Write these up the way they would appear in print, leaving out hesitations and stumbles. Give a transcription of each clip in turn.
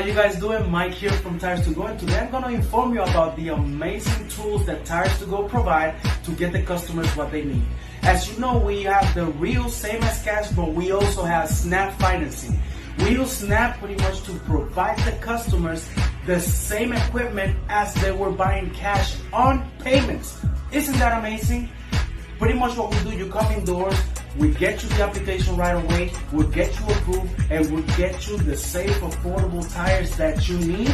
you guys doing? Mike here from Tires to Go, and today I'm going to inform you about the amazing tools that Tires to Go provide to get the customers what they need. As you know, we have the real same as cash, but we also have Snap financing. We use Snap pretty much to provide the customers the same equipment as they were buying cash on payments. Isn't that amazing? Pretty much what we do, you come indoors, we get you the application right away, we'll get you approved, and we'll get you the safe, affordable tires that you need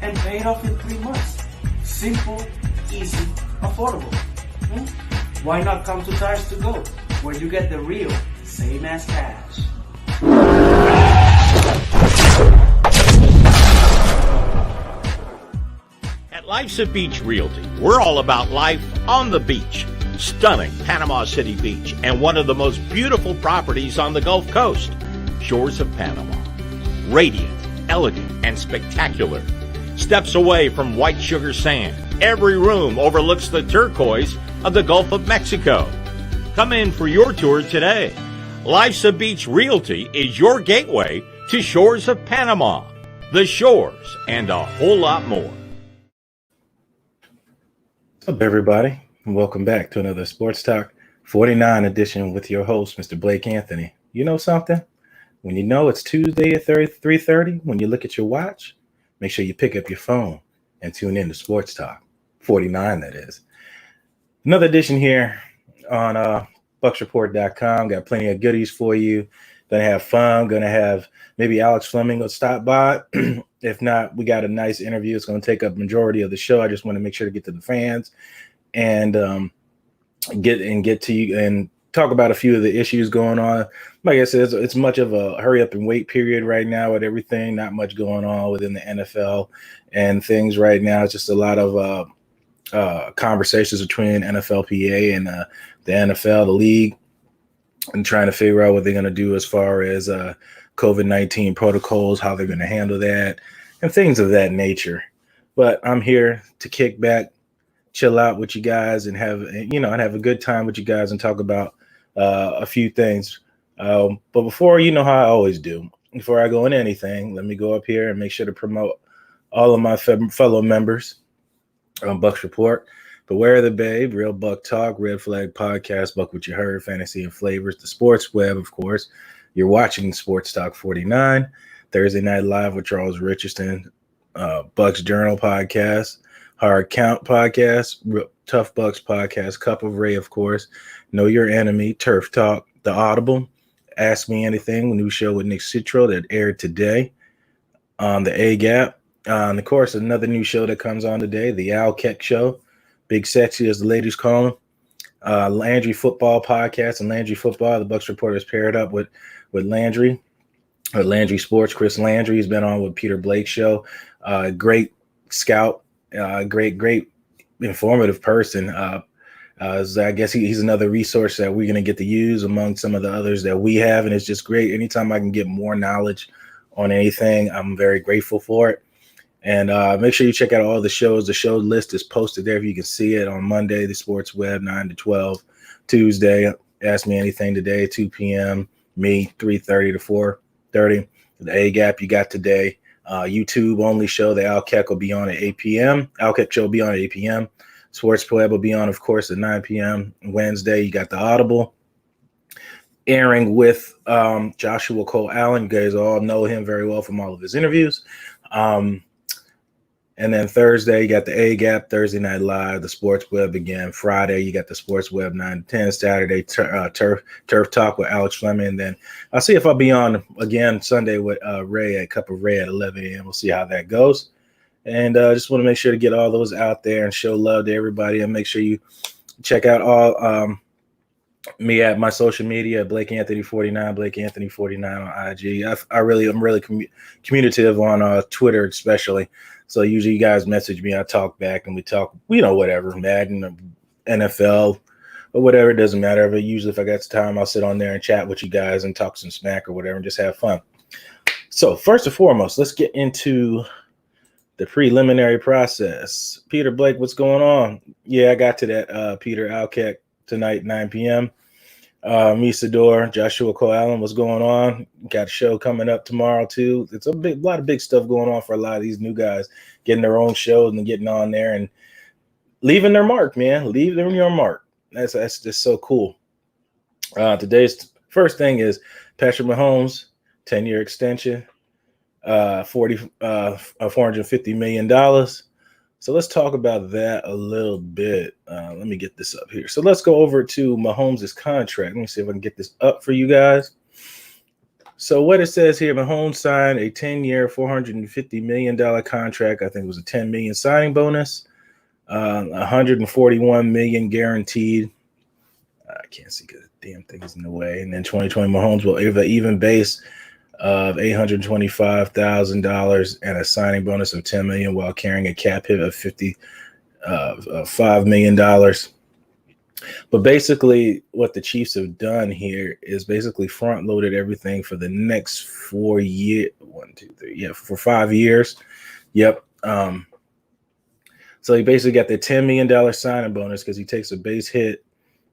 and pay it off in 3 months. Simple, easy, affordable. Why not come to Tires to Go, where you get the real, same as cash. At Life's a Beach Realty, we're all about life on the beach. Stunning Panama City Beach and one of the most beautiful properties on the Gulf Coast, Shores of Panama. Radiant, elegant, and spectacular. Steps away from white sugar sand, every room overlooks the turquoise of the Gulf of Mexico. Come in for your tour today. Life's a Beach Realty is your gateway to Shores of Panama, the shores, and a whole lot more. What's up, everybody? And welcome back to another Sports Talk 49 edition with your host, Mr. Blake Anthony. You know something? When you know it's Tuesday at 3:30, when you look at your watch, make sure you pick up your phone and tune in to Sports Talk 49, that is. Another edition here on BucsReport.com. Got plenty of goodies for you. Gonna have fun. Gonna have maybe Alex Fleming will stop by. If not, we got a nice interview. It's going to take up majority of the show. I just want to make sure to get to the fans and get to you and talk about a few of the issues going on. Like I said, it's much of a hurry up and wait period right now with everything. Not much going on within the NFL and things right now. It's just a lot of conversations between NFLPA and the NFL, the league, and trying to figure out what they're going to do as far as COVID-19 protocols, how they're going to handle that, and things of that nature. But I'm here to kick back, chill out with you guys, and have a good time with you guys and talk about a few things. But before, you know how I always do, before I go into anything, let me go up here and make sure to promote all of my fellow members on Bucs Report. Beware the Babe, Real Buck Talk, Red Flag Podcast, Buck What You Heard, Fantasy and Flavors, the Sports Web, of course. You're watching Sports Talk 49, Thursday Night Live with Charles Richardson, Bucs Journal Podcast, Hard Count Podcast, Tough Bucks Podcast, Cup of Ray, of course, Know Your Enemy, Turf Talk, The Audible, Ask Me Anything, new show with Nick Citro that aired today on the A-Gap. And, of course, another new show that comes on today, The Al Keck Show, Big Sexy, as the ladies call him. Landry Football Podcast and Landry Football. The Bucs Report is paired up with Landry, Landry Sports. Chris Landry has been on with Peter Blake's show. Great scout, great informative person. I guess he's another resource that we're going to get to use among some of the others that we have, and it's just great. Anytime I can get more knowledge on anything, I'm very grateful for it. And make sure you check out all the shows. The show list is posted there if you can see it on Monday, the Sports Web, 9 to 12. Tuesday, Ask Me Anything today, 2 p.m. Me, 3:30 to 4:30. The A-Gap you got today. YouTube only show. The Al Keck will be on at 8 p.m. Al Keck show will be on at 8 p.m. Sports Web will be on, of course, at 9 p.m. Wednesday, you got the Audible airing with Joshua Cole Allen. You guys all know him very well from all of his interviews. And then Thursday, you got the A-Gap, Thursday Night Live, the Sports Web again. Friday, you got the Sports Web 9 to 10. Saturday, Turf Talk with Alex Fleming. And then I'll see if I'll be on again Sunday with Ray at Cup of Ray at 11 a.m. We'll see how that goes. And just want to make sure to get all those out there and show love to everybody. And make sure you check out all me at my social media, Blake Anthony 49, Blake Anthony 49 on IG. I'm really communicative on Twitter, especially. So usually you guys message me, I talk back, and we talk, whatever, Madden, NFL, or whatever. It doesn't matter. But usually if I got time, I'll sit on there and chat with you guys and talk some smack or whatever and just have fun. So first and foremost, let's get into the preliminary process. Peter Blake, what's going on? Yeah, I got to that Peter Al Keck tonight, 9 p.m. Misador, Joshua Cole Allen, what's going on? Got a show coming up tomorrow too. It's a lot of big stuff going on for a lot of these new guys, getting their own shows and getting on there and leaving their mark, man. Leave them your mark. That's just so cool. Today's first thing is Patrick Mahomes, 10-year extension, $450 million. So let's talk about that a little bit. Let me get this up here. So let's go over to Mahomes' contract. Let me see if I can get this up for you guys. So what it says here, Mahomes signed a 10-year, $450 million contract. I think it was a $10 million signing bonus, $141 million guaranteed. I can't see because the damn thing is in the way. And then 2020 Mahomes will have an even base of $825,000 and a signing bonus of $10 million while carrying a cap hit of $5 million. But basically what the Chiefs have done here is basically front loaded everything for the next 4 years. 1, 2, 3. Yeah, for 5 years. Yep. So he basically got the $10 million signing bonus because he takes a base hit.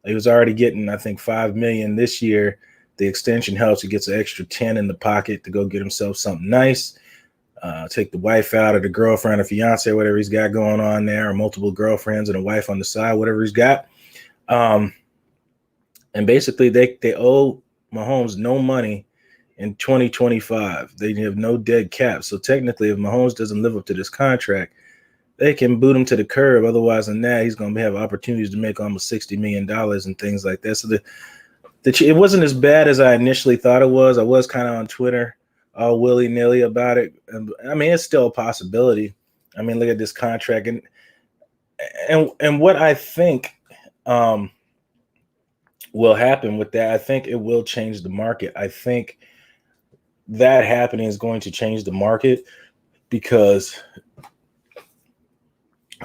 He was already getting, I think, $5 million this year. The extension helps. He gets an extra 10 in the pocket to go get himself something nice. Take the wife out, or the girlfriend or fiance, whatever he's got going on there, or multiple girlfriends and a wife on the side, whatever he's got. And basically they owe Mahomes no money in 2025. They have no dead cap. So technically, if Mahomes doesn't live up to this contract, they can boot him to the curb. Otherwise than that, he's going to have opportunities to make almost $60 million and things like that. So it wasn't as bad as I initially thought it was. I was kind of on Twitter all willy-nilly about it. I mean, it's still a possibility. I mean, look at this contract. And what I think will happen with that, I think it will change the market. I think that happening is going to change the market because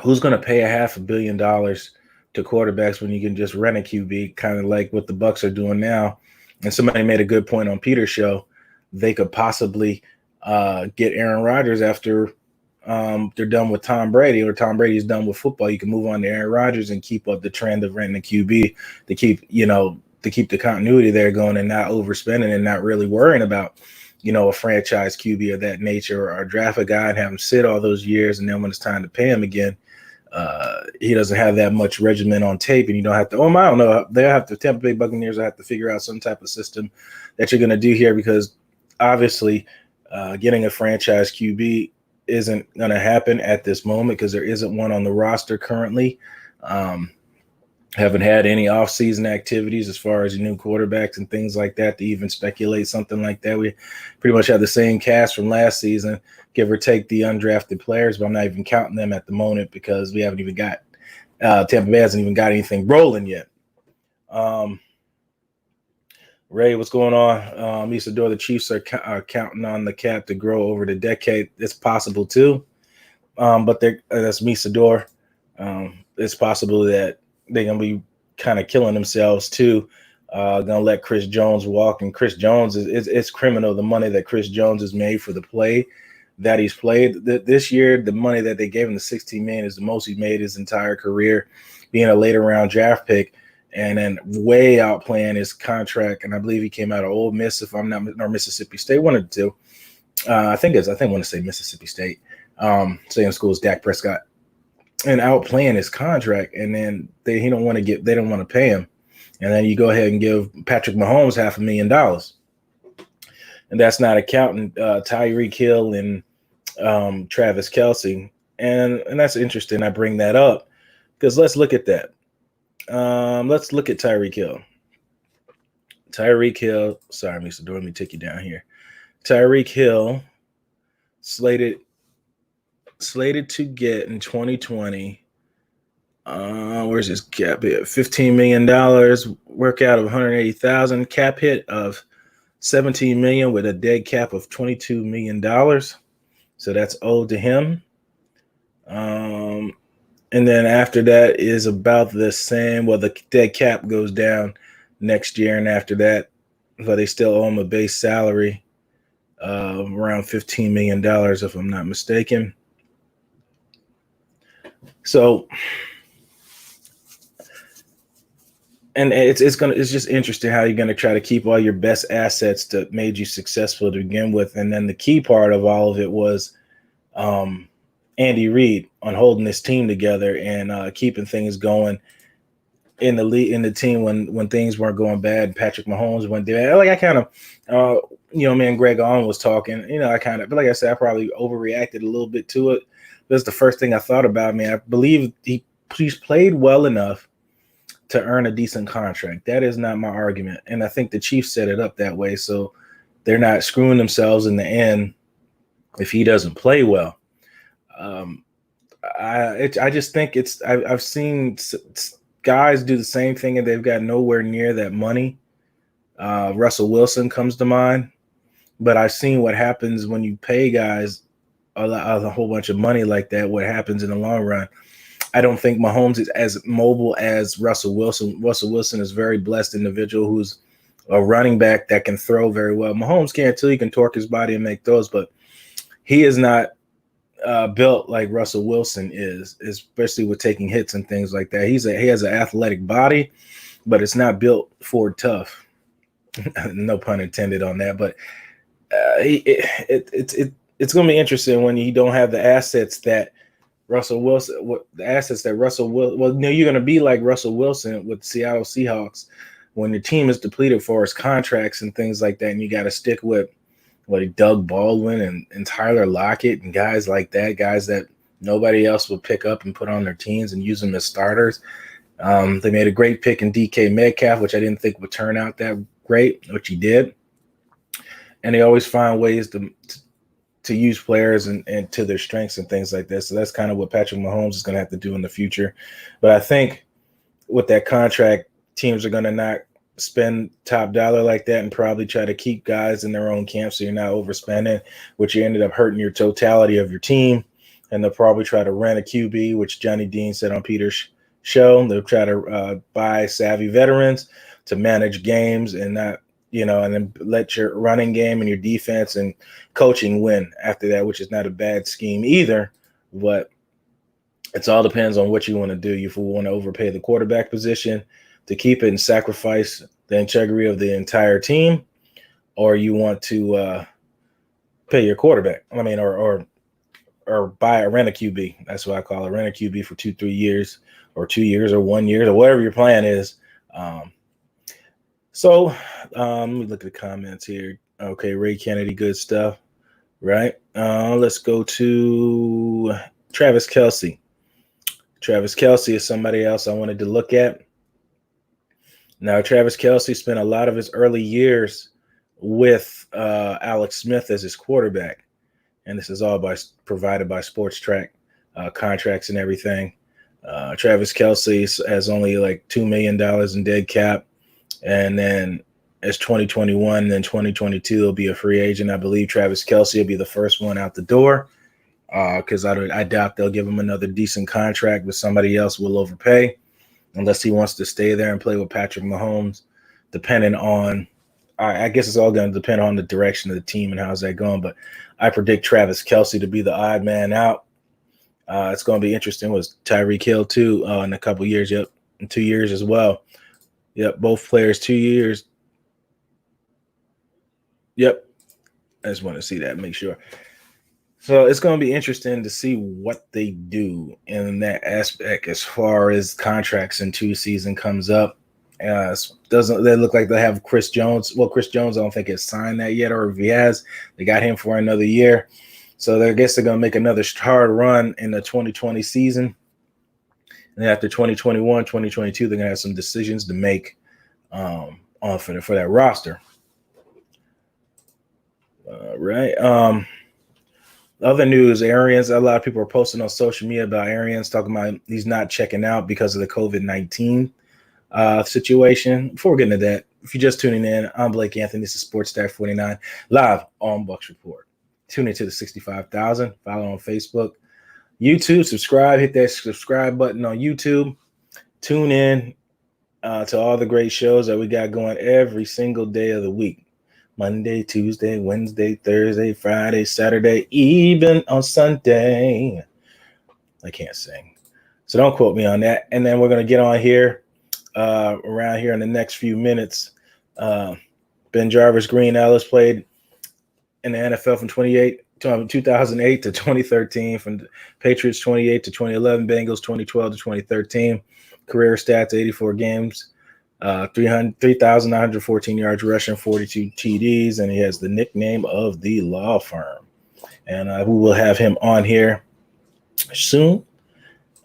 who's going to pay $500 million to quarterbacks when you can just rent a QB, kind of like what the Bucs are doing now? And somebody made a good point on Peter's show. They could possibly get Aaron Rodgers after they're done with Tom Brady, or Tom Brady's done with football. You can move on to Aaron Rodgers and keep up the trend of renting a QB to keep the continuity there going and not overspending and not really worrying about, a franchise QB of that nature, or draft a guy and have him sit all those years. And then when it's time to pay him again, he doesn't have that much regimen on tape, and you don't have to. I don't know. They have to. Tampa Bay Buccaneers have to figure out some type of system that you're going to do here, because obviously getting a franchise QB isn't going to happen at this moment because there isn't one on the roster currently. Haven't had any offseason activities as far as new quarterbacks and things like that to even speculate something like that. We pretty much have the same cast from last season, give or take the undrafted players, but I'm not even counting them at the moment because we haven't even got Tampa Bay hasn't even got anything rolling yet. Ray, what's going on? Isadora, the Chiefs are counting on the cap to grow over the decade. It's possible too, but that's Misador. It's possible that they're going to be kind of killing themselves too. Going to let Chris Jones walk, and Chris Jones it's criminal, the money that Chris Jones has made for the play that he's played this year. The money that they gave him, the $16 million, is the most he made his entire career, being a later round draft pick, and then way outplaying his contract. And I believe he came out of Ole Miss, if I'm not, or Mississippi State, one of the two. I want to say Mississippi State. Same school as Dak Prescott. And outplaying his contract, and then they don't want to pay him, and then you go ahead and give Patrick Mahomes $500,000, and that's not accounting Tyreek Hill and Travis Kelce, and that's interesting. I bring that up because let's look at that. Let's look at Tyreek Hill. Sorry, Mr. Door, let me take you down here. Tyreek Hill slated to get in 2020, where's his cap hit? $15 million, workout of $180,000, cap hit of $17 million with a dead cap of $22 million. So that's owed to him. And then after that is about the same. Well, the dead cap goes down next year, and after that, but they still owe him a base salary of around $15 million, if I'm not mistaken. So and it's just interesting how you're gonna try to keep all your best assets that made you successful to begin with, and then the key part of all of it was Andy Reid on holding this team together and keeping things going in the team when things weren't going bad. Patrick Mahomes went there. Like I kind of, me and Greg on was talking. But like I said, I probably overreacted a little bit to it. That's the first thing I thought about. I mean, I believe he's played well enough to earn a decent contract. That is not my argument, and I think the Chiefs set it up that way, so they're not screwing themselves in the end if he doesn't play well. I just think I've seen guys do the same thing and they've got nowhere near that money. Russell Wilson comes to mind, but I've seen what happens when you pay guys a whole bunch of money like that, what happens in the long run. I don't think Mahomes is as mobile as Russell Wilson. Russell Wilson is a very blessed individual who's a running back that can throw very well. Mahomes can't too. He can torque his body and make throws, but he is not built like Russell Wilson is, especially with taking hits and things like that. He has an athletic body, but it's not built for tough. No pun intended on that, but it's going to be interesting when you don't have the assets that Russell Wilson. You're going to be like Russell Wilson with the Seattle Seahawks when your team is depleted for his contracts and things like that, and you got to stick with Doug Baldwin and Tyler Lockett and guys like that, guys that nobody else would pick up and put on their teams and use them as starters. They made a great pick in DK Metcalf, which I didn't think would turn out that great, which he did. And they always find ways to use players and to their strengths and things like that. So that's kind of what Patrick Mahomes is going to have to do in the future. But I think with that contract, teams are going to not spend top dollar like that and probably try to keep guys in their own camp so you're not overspending, which you ended up hurting your totality of your team. And they'll probably try to rent a QB, which Johnny Dean said on Peter's show. They'll try to buy savvy veterans to manage games and not, and then let your running game and your defense and coaching win after that, which is not a bad scheme either. But it all depends on what you want to do. If you want to overpay the quarterback position to keep it and sacrifice the integrity of the entire team, or you want to pay your quarterback. I mean, or rent a QB. That's what I call it. Rent a QB for 2-3 years or 2 years or 1 year or whatever your plan is. So let me look at the comments here. Okay, Ray Kennedy, good stuff. Right. Let's go to Travis Kelce. Travis Kelce is somebody else I wanted to look at. Now, Travis Kelce spent a lot of his early years with Alex Smith as his quarterback. And this is all provided by Sports Track, contracts and everything. Travis Kelce has only like $2 million in dead cap. And then it's 2021, then 2022, he'll be a free agent. I believe Travis Kelce will be the first one out the door because I doubt they'll give him another decent contract, but somebody else will overpay unless he wants to stay there and play with Patrick Mahomes, depending on I guess it's all going to depend on the direction of the team and how's that going. But I predict Travis Kelce to be the odd man out. It's going to be interesting with Tyreek Hill, too, in a couple years. Yep, in 2 years as well. Yep, both players 2 years. Yep, I just want to see that, make sure. So it's going to be interesting to see what they do in that aspect as far as contracts in 2 season comes up. Doesn't they look like they have Chris Jones? Well, Chris Jones, I don't think has signed that yet, or if he has, they got him for another year. So I guess they're going to make another hard run in the 2020 season. And after 2021, 2022, they're going to have some decisions to make for that roster. Right. Other news, Arians, a lot of people are posting on social media about Arians, talking about he's not checking out because of the COVID-19 situation. Before we get into that, if you're just tuning in, I'm Blake Anthony. This is Sports Talk49, live on Bucs Report. Tune into the 65,000. Follow on Facebook, YouTube. Subscribe. Hit that subscribe button on YouTube. Tune in to all the great shows that we got going every single day of the week. Monday, Tuesday, Wednesday, Thursday, Friday, Saturday, even on Sunday. I can't sing, so don't quote me on that. And then we're going to get on here around here in the next few minutes. BenJarvus Green-Ellis played in the NFL from 2008 to 2013, from the Patriots 28 to 2011, Bengals 2012 to 2013. Career stats: 84 games, 3,914 yards rushing, 42 TDs, and he has the nickname of the law firm. And we will have him on here soon.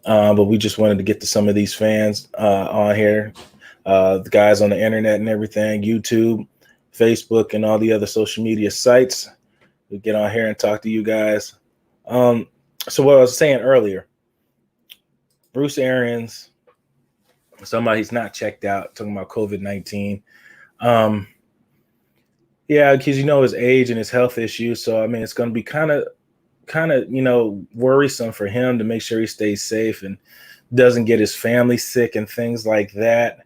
But we just wanted to get to some of these fans on here, the guys on the internet and everything, YouTube, Facebook, and all the other social media sites. We get on here and talk to you guys. So what I was saying earlier, Bruce Arians, somebody he's not checked out, talking about COVID-19. Yeah, because his age and his health issues. So I mean, it's going to be kind of worrisome for him to make sure he stays safe and doesn't get his family sick and things like that.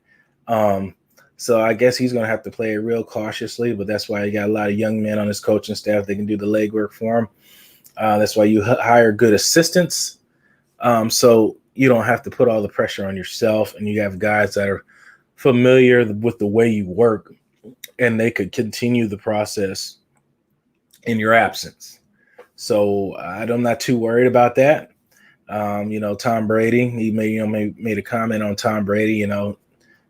So I guess he's going to have to play it real cautiously, but that's why he got a lot of young men on his coaching staff. They can do the legwork for him. That's why you hire good assistants. So you don't have to put all the pressure on yourself, and you have guys that are familiar with the way you work, and they could continue the process in your absence. So I'm not too worried about that. Tom Brady, he made a comment on Tom Brady.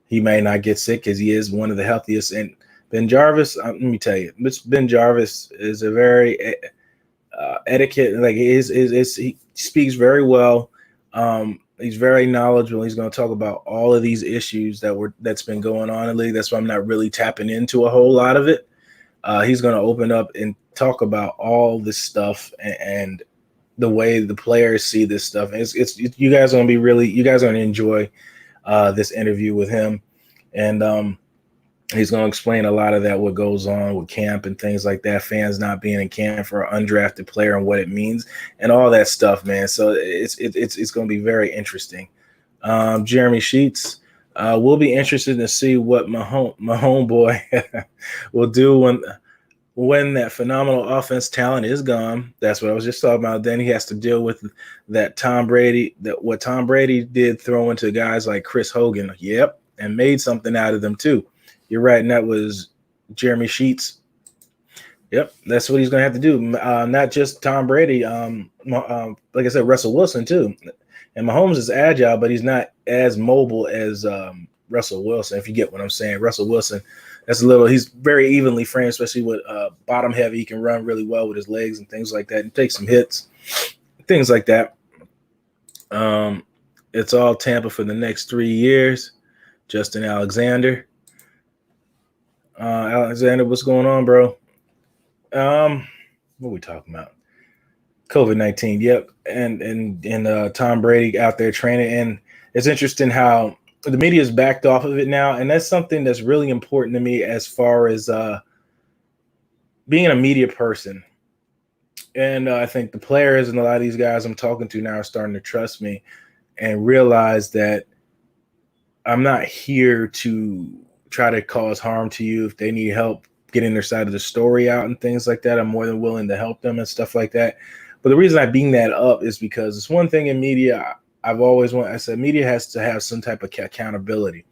He may not get sick because he is one of the healthiest. And BenJarvus, let me tell you, BenJarvus is a very etiquette. Like he speaks very well. He's very knowledgeable. He's going to talk about all of these issues that's been going on in the league. That's why I'm not really tapping into a whole lot of it. He's going to open up and talk about all this stuff and the way the players see this stuff. You guys are going to enjoy this interview with him. And he's going to explain a lot of that, what goes on with camp and things like that, fans not being in camp for an undrafted player and what it means and all that stuff, man. So it's going to be very interesting. Jeremy Sheets, we'll be interested to see what my homeboy will do when that phenomenal offense talent is gone. That's what I was just talking about. Then he has to deal with what Tom Brady did, throwing to guys like Chris Hogan. Yep, and made something out of them too. You're right, and that was Jeremy Sheets. Yep, that's what he's going to have to do. Not just Tom Brady. Like I said, Russell Wilson too. And Mahomes is agile, but he's not as mobile as Russell Wilson, if you get what I'm saying. Russell Wilson, he's very evenly framed, especially with bottom heavy. He can run really well with his legs and things like that and take some hits, things like that. It's all Tampa for the next 3 years. Justin Alexander. Alexander, what's going on, bro? What are we talking about? COVID-19. Yep. And Tom Brady out there training. And it's interesting how the media is backed off of it now. And that's something that's really important to me as far as being a media person. And I think the players and a lot of these guys I'm talking to now are starting to trust me and realize that I'm not here to try to cause harm to you. If they need help getting their side of the story out and things like that, I'm more than willing to help them and stuff like that. But the reason I bring that up is because it's one thing in media I said media has to have some type of accountability.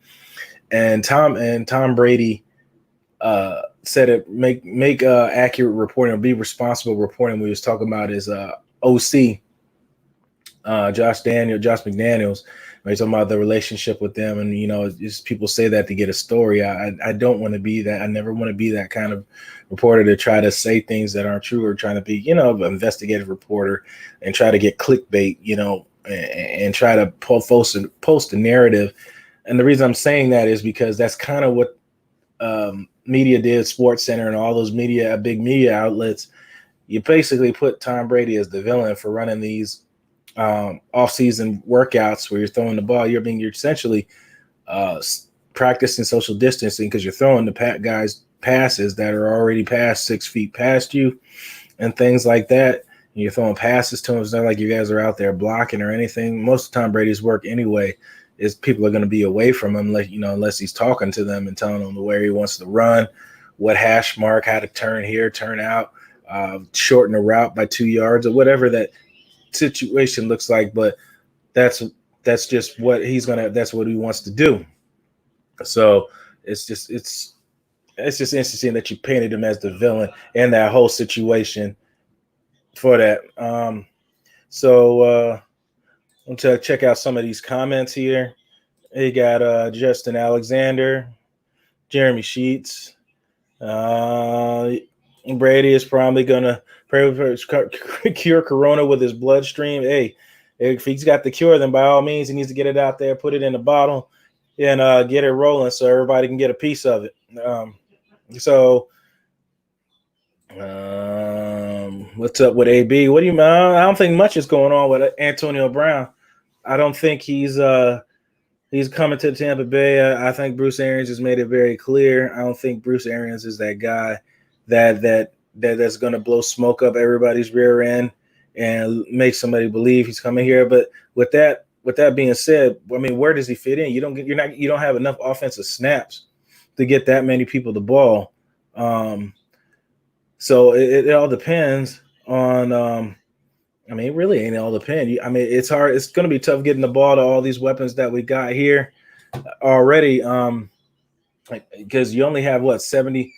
And Tom Brady said it, make accurate reporting or be responsible reporting. We was talking about his OC, Josh McDaniels. He's talking about the relationship with them, and just people say that to get a story. I don't want to be that. I never want to be that kind of reporter to try to say things that aren't true or trying to be, an investigative reporter and try to get clickbait, and try to post a narrative. And the reason I'm saying that is because that's kind of what media did, Sports Center and all those big media outlets. You basically put Tom Brady as the villain for running these off-season workouts where you're throwing the ball. You're essentially practicing social distancing because you're throwing the guys passes that are already past 6 feet past you and things like that. And you're throwing passes to them. It's not like you guys are out there blocking or anything. Most of Tom Brady's work anyway is people are going to be away from him, unless he's talking to them and telling them where he wants to run, what hash mark, how to turn here, turn out, shorten a route by 2 yards or whatever that situation looks like. But that's just what that's what he wants to do. So it's just interesting that you painted him as the villain and that whole situation for that. I'm to check out some of these comments here. You got Justin Alexander, Jeremy Sheets. Brady is probably gonna cure Corona with his bloodstream. Hey, if he's got the cure, then by all means he needs to get it out there, put it in a bottle, and get it rolling so everybody can get a piece of it. What's up with AB? What do you mean? I don't think much is going on with Antonio Brown. I don't think he's coming to Tampa Bay. I think Bruce Arians has made it very clear. I don't think Bruce Arians is that guy that's going to blow smoke up everybody's rear end and make somebody believe he's coming here. But with that being said, I mean, where does he fit in? You don't have enough offensive snaps to get that many people the ball. So it all depends on. I mean, it really ain't all depend. I mean, it's hard. It's going to be tough getting the ball to all these weapons that we got here already. Because you only have about 70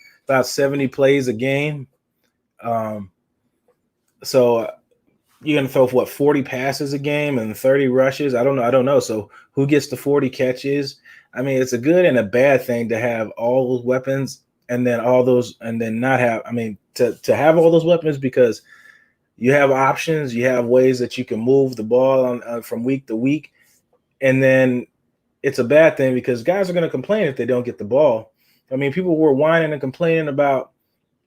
plays a game. So you're going to throw 40 passes a game and 30 rushes. I don't know. So who gets the 40 catches? I mean, it's a good and a bad thing to have all those weapons and then not have. I mean, to have all those weapons because you have options, you have ways that you can move the ball from week to week, and then it's a bad thing because guys are going to complain if they don't get the ball. I mean, people were whining and complaining about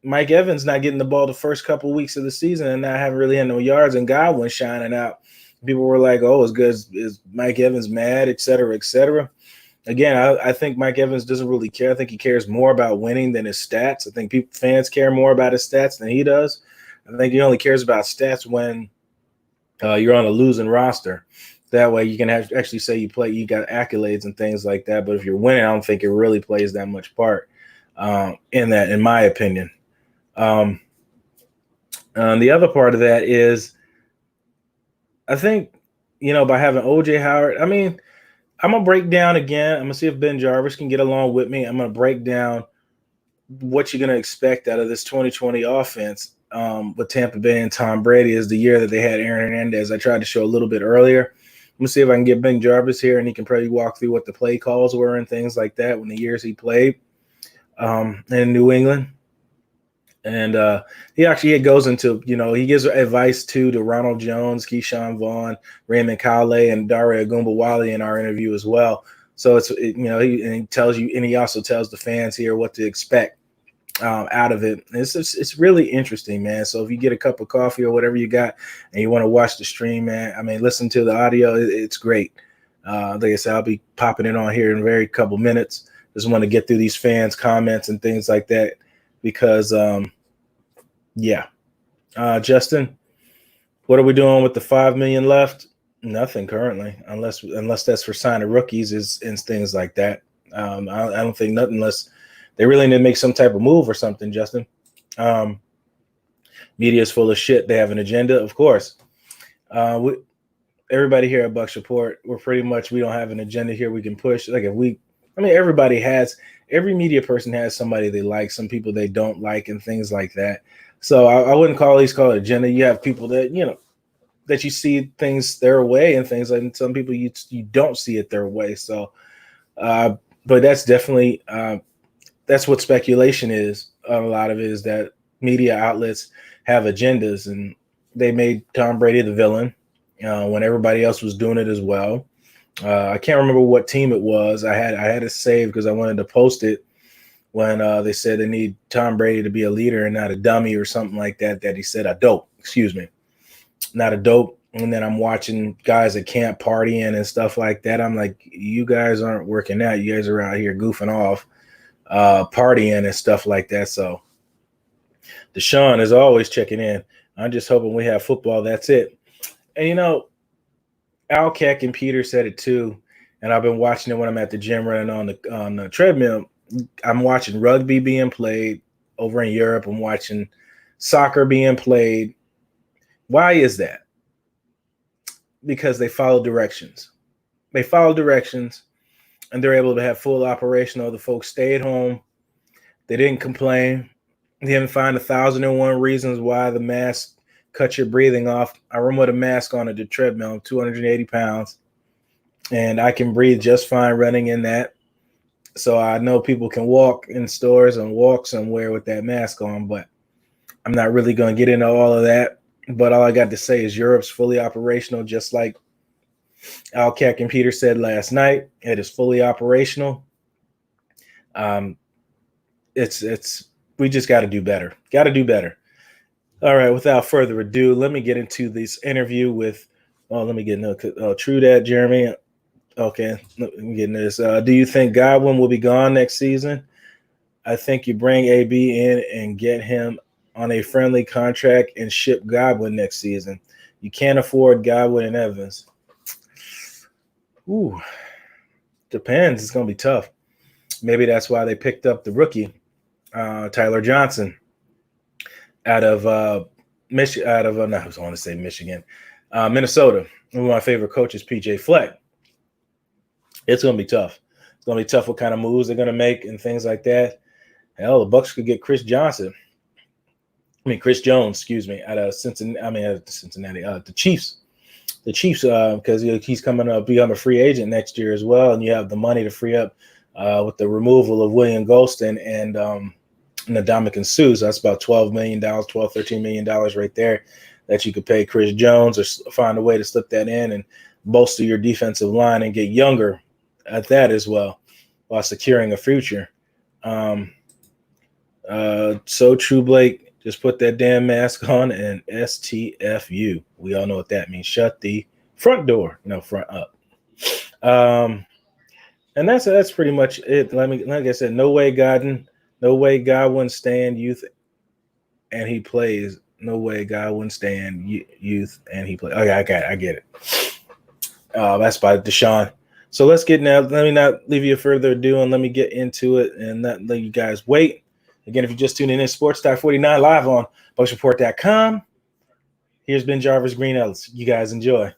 Mike Evans not getting the ball the first couple of weeks of the season and not having really had no yards, and Godwin shining out. People were like, "Oh, as good as Mike Evans mad, et cetera, et cetera." Again, I think Mike Evans doesn't really care. I think he cares more about winning than his stats. I think fans care more about his stats than he does. I think he only cares about stats when you're on a losing roster. That way you can actually say you got accolades and things like that. But if you're winning, I don't think it really plays that much part in that, in my opinion. The other part of that is I think, by having O.J. Howard, I mean, I'm going to break down again. I'm going to see if BenJarvus can get along with me. I'm going to break down what you're going to expect out of this 2020 offense. With Tampa Bay and Tom Brady is the year that they had Aaron Hernandez. I tried to show a little bit earlier. I'm gonna see if I can get BenJarvus here, and he can probably walk through what the play calls were and things like that when the years he played in New England. And he actually goes into, he gives advice to Ronald Jones, Keyshawn Vaughn, Raymond Kale, and Dare Ogunbowale in our interview as well. So he tells you, and he also tells the fans here what to expect out of it. It's really interesting, man. So if you get a cup of coffee or whatever you got and you want to watch the stream, man, I mean, listen to the audio. It's great. Like I said, I'll be popping it on here in a very couple minutes. Just want to get through these fans' comments and things like that because, Justin, what are we doing with the $5 million left? Nothing currently, unless that's for signing rookies and things like that. I don't think nothing unless they really need to make some type of move or something, Justin. Media is full of shit. They have an agenda, of course. Everybody here at Bucs Report, we don't have an agenda here we can push. Like every media person has somebody they like, some people they don't like, and things like that. So I wouldn't call it agenda. You have people that, that you see things their way and things like, and some people you don't see it their way. So, but that's definitely, that's what speculation is. A lot of it is that media outlets have agendas, and they made Tom Brady the villain when everybody else was doing it as well. I can't remember what team it was. I had it saved because I wanted to post it when they said they need Tom Brady to be a leader and not a dummy or something like that. That he said a dope. Excuse me, not a dope. And then I'm watching guys at camp partying and stuff like that. I'm like, you guys aren't working out. You guys are out here goofing off. Partying and stuff like that. So Deshaun is always checking in. I'm just hoping we have football. That's it. And Al Keck and Peter said it too. And I've been watching it when I'm at the gym running on the treadmill. I'm watching rugby being played over in Europe. I'm watching soccer being played. Why is that? Because they follow directions. and they're able to have full operational. The folks stayed home. They didn't complain. They didn't find 1,001 reasons why the mask cut your breathing off. I run with a mask on at the treadmill. I'm 280 pounds, and I can breathe just fine running in that. So I know people can walk in stores and walk somewhere with that mask on, but I'm not really going to get into all of that. But all I got to say is Europe's fully operational, just like Alcac and Peter said last night. It is fully operational. It's we just got to do better. Got to do better. All right. Without further ado, let me get into this interview with. Oh, let me get into true that, Jeremy. Okay, let me get into this. Do you think Godwin will be gone next season? I think you bring AB in and get him on a friendly contract and ship Godwin next season. You can't afford Godwin and Evans. Ooh, depends. It's going to be tough. Maybe that's why they picked up the rookie, Tyler Johnson, out of Michigan. I want to say Michigan, Minnesota. One of my favorite coaches, PJ Fleck. It's going to be tough. It's going to be tough what kind of moves they're going to make and things like that. Hell, the Bucs could get Chris Jones, out of Cincinnati. The Chiefs. The Chiefs, because he's coming up, become a free agent next year as well, and you have the money to free up with the removal of William Golston and Ndamukong Suh. So that's about $13 million right there that you could pay Chris Jones, or find a way to slip that in and bolster your defensive line and get younger at that as well, while securing a future. So true, Blake. Just put that damn mask on and STFU. We all know what that means. Shut the front door. No, front up. And that's pretty much it. Like I said, no way Godwin staying youth and he plays. No way Godwin staying youth and he plays. Okay, I get it. That's by Deshaun. So let's get now. Let me not leave you further ado and let me get into it and not let you guys wait. Again, if you're just tuning in, Sports Talk49 live on BucsReport.com. Here's BenJarvus Green-Ellis. You guys enjoy.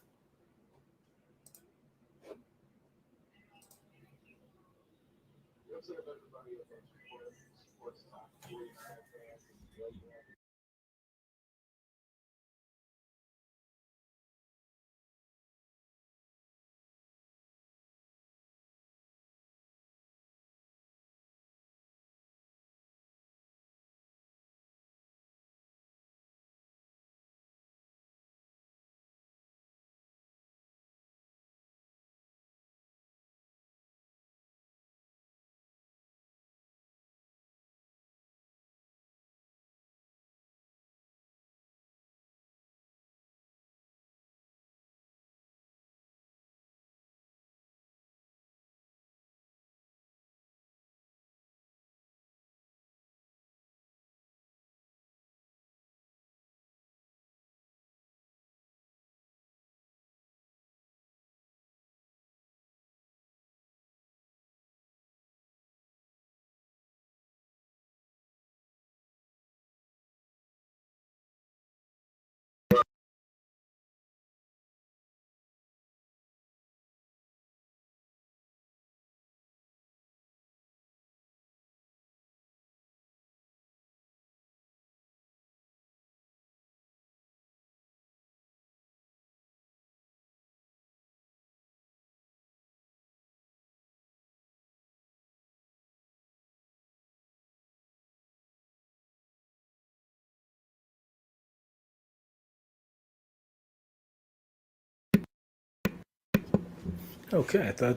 Okay, I thought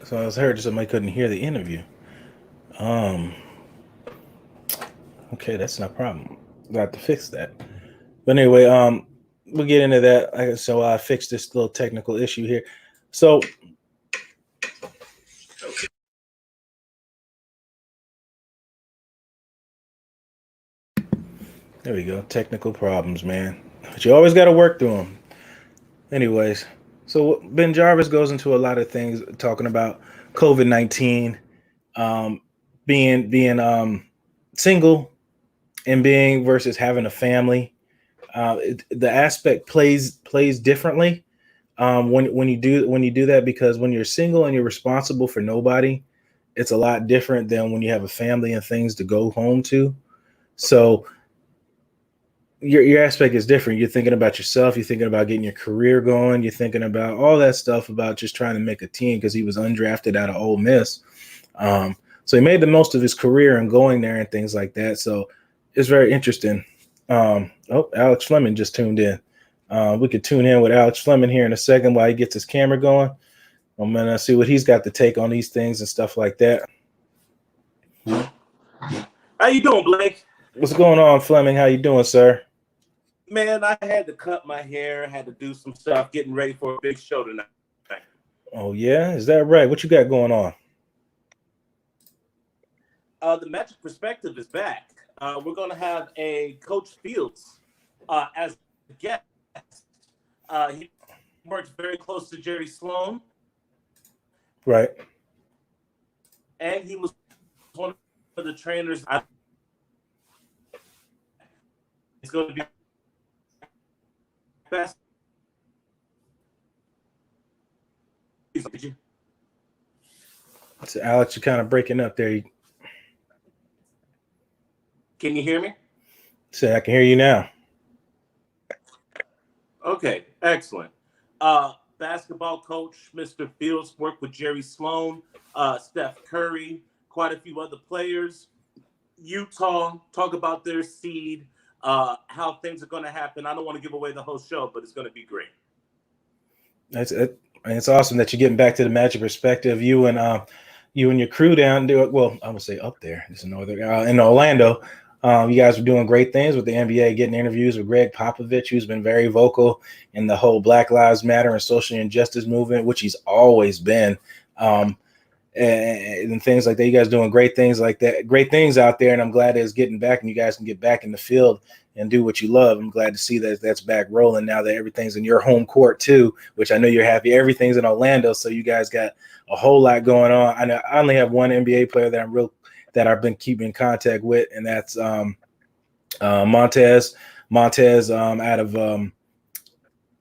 so. I was heard somebody couldn't hear the interview. Okay, that's no problem. Got to fix that. But anyway, we'll get into that. So I fixed this little technical issue here. So, okay. There we go. Technical problems, man. But you always got to work through them. Anyways, so BenJarvus goes into a lot of things talking about COVID-19, being single and being versus having a family. The aspect plays differently. when you do that, because when you're single and you're responsible for nobody, it's a lot different than when you have a family and things to go home to. So your aspect is different. You're thinking about yourself. You're thinking about getting your career going. You're thinking about all that stuff about just trying to make a team, because he was undrafted out of Ole Miss. So he made the most of his career and going there and things like that. So it's very interesting. Alex Fleming just tuned in. We could tune in with Alex Fleming here in a second while he gets his camera going. I'm going to see what he's got to take on these things and stuff like that. How you doing, Blake? What's going on, Fleming? How you doing, sir? Man, I had to cut my hair, had to do some stuff, getting ready for a big show tonight. Oh, yeah? Is that right? What you got going on? The Magic Perspective is back. We're going to have a Coach Fields as a guest. He works very close to Jerry Sloan. Right. And he was one of the trainers. It's going to be best. So, Alex, you're kind of breaking up there. Can you hear me? Say, I can hear you now. Okay, excellent. Basketball coach, Mr. Fields, worked with Jerry Sloan, Steph Curry, quite a few other players. Utah, talk about their seed, how things are going to happen. I don't want to give away the whole show, but it's going to be great. It's awesome that you're getting back to the Magic Perspective. You and your crew down there. Well, I would say up there. It's in Orlando. You guys are doing great things with the NBA, getting interviews with Greg Popovich, who's been very vocal in the whole Black Lives Matter and social injustice movement, which he's always been. And things like that. You guys doing great things like that, great things out there. And I'm glad that it's getting back and you guys can get back in the field and do what you love. I'm glad to see that that's back rolling now that everything's in your home court too, which I know you're happy. Everything's in Orlando. So you guys got a whole lot going on. I only have one NBA player that I've been keeping in contact with, and that's Montez out of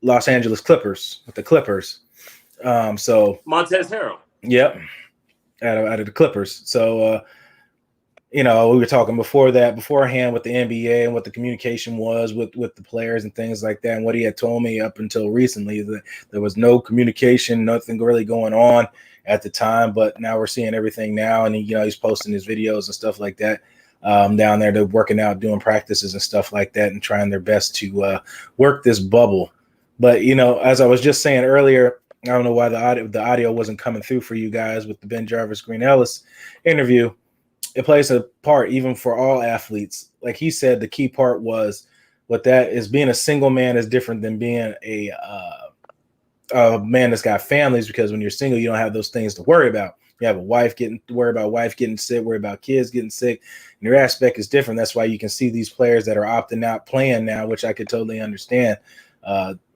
Los Angeles Clippers with the Clippers. So Montez Harrell. Yep. Out of the Clippers. So, we were talking beforehand with the NBA and what the communication was with the players and things like that. And what he had told me up until recently, that there was no communication, nothing really going on at the time. But now we're seeing everything now. And, he's posting his videos and stuff like that down there. They're working out, doing practices and stuff like that and trying their best to work this bubble. But, as I was just saying earlier, I don't know why the audio wasn't coming through for you guys with the BenJarvus Green-Ellis interview. It plays a part even for all athletes. Like he said, the key part was being a single man is different than being a man that's got families, because when you're single, you don't have those things to worry about. You have a wife getting sick, worry about kids getting sick, and your aspect is different. That's why you can see these players that are opting out playing now, which I could totally understand.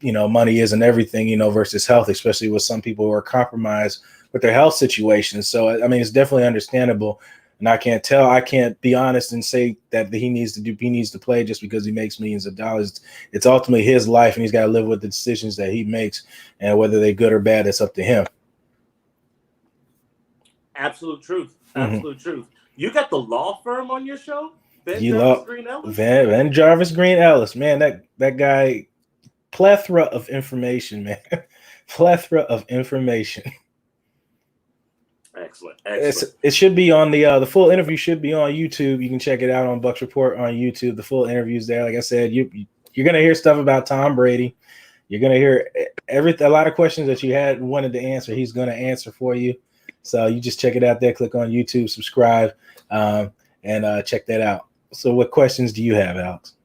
Money isn't everything, versus health, especially with some people who are compromised with their health situations. So, it's definitely understandable. And I can't be honest and say that he needs to play just because he makes millions of dollars. It's ultimately his life, and he's got to live with the decisions that he makes, and whether they're good or bad, it's up to him. Absolute truth. Absolute truth. You got the law firm on your show? BenJarvus Green-Ellis? BenJarvus Green-Ellis, man, that guy, plethora of information, man. Plethora of information. Excellent. It should be on the full interview should be on YouTube. You can check it out on Bucs Report on YouTube. The full interview's there. Like I said, you're gonna hear stuff about Tom Brady. You're gonna hear a lot of questions that you had wanted to answer. He's gonna answer for you. So you just check it out there. Click on YouTube, subscribe, and check that out. So what questions do you have, Alex?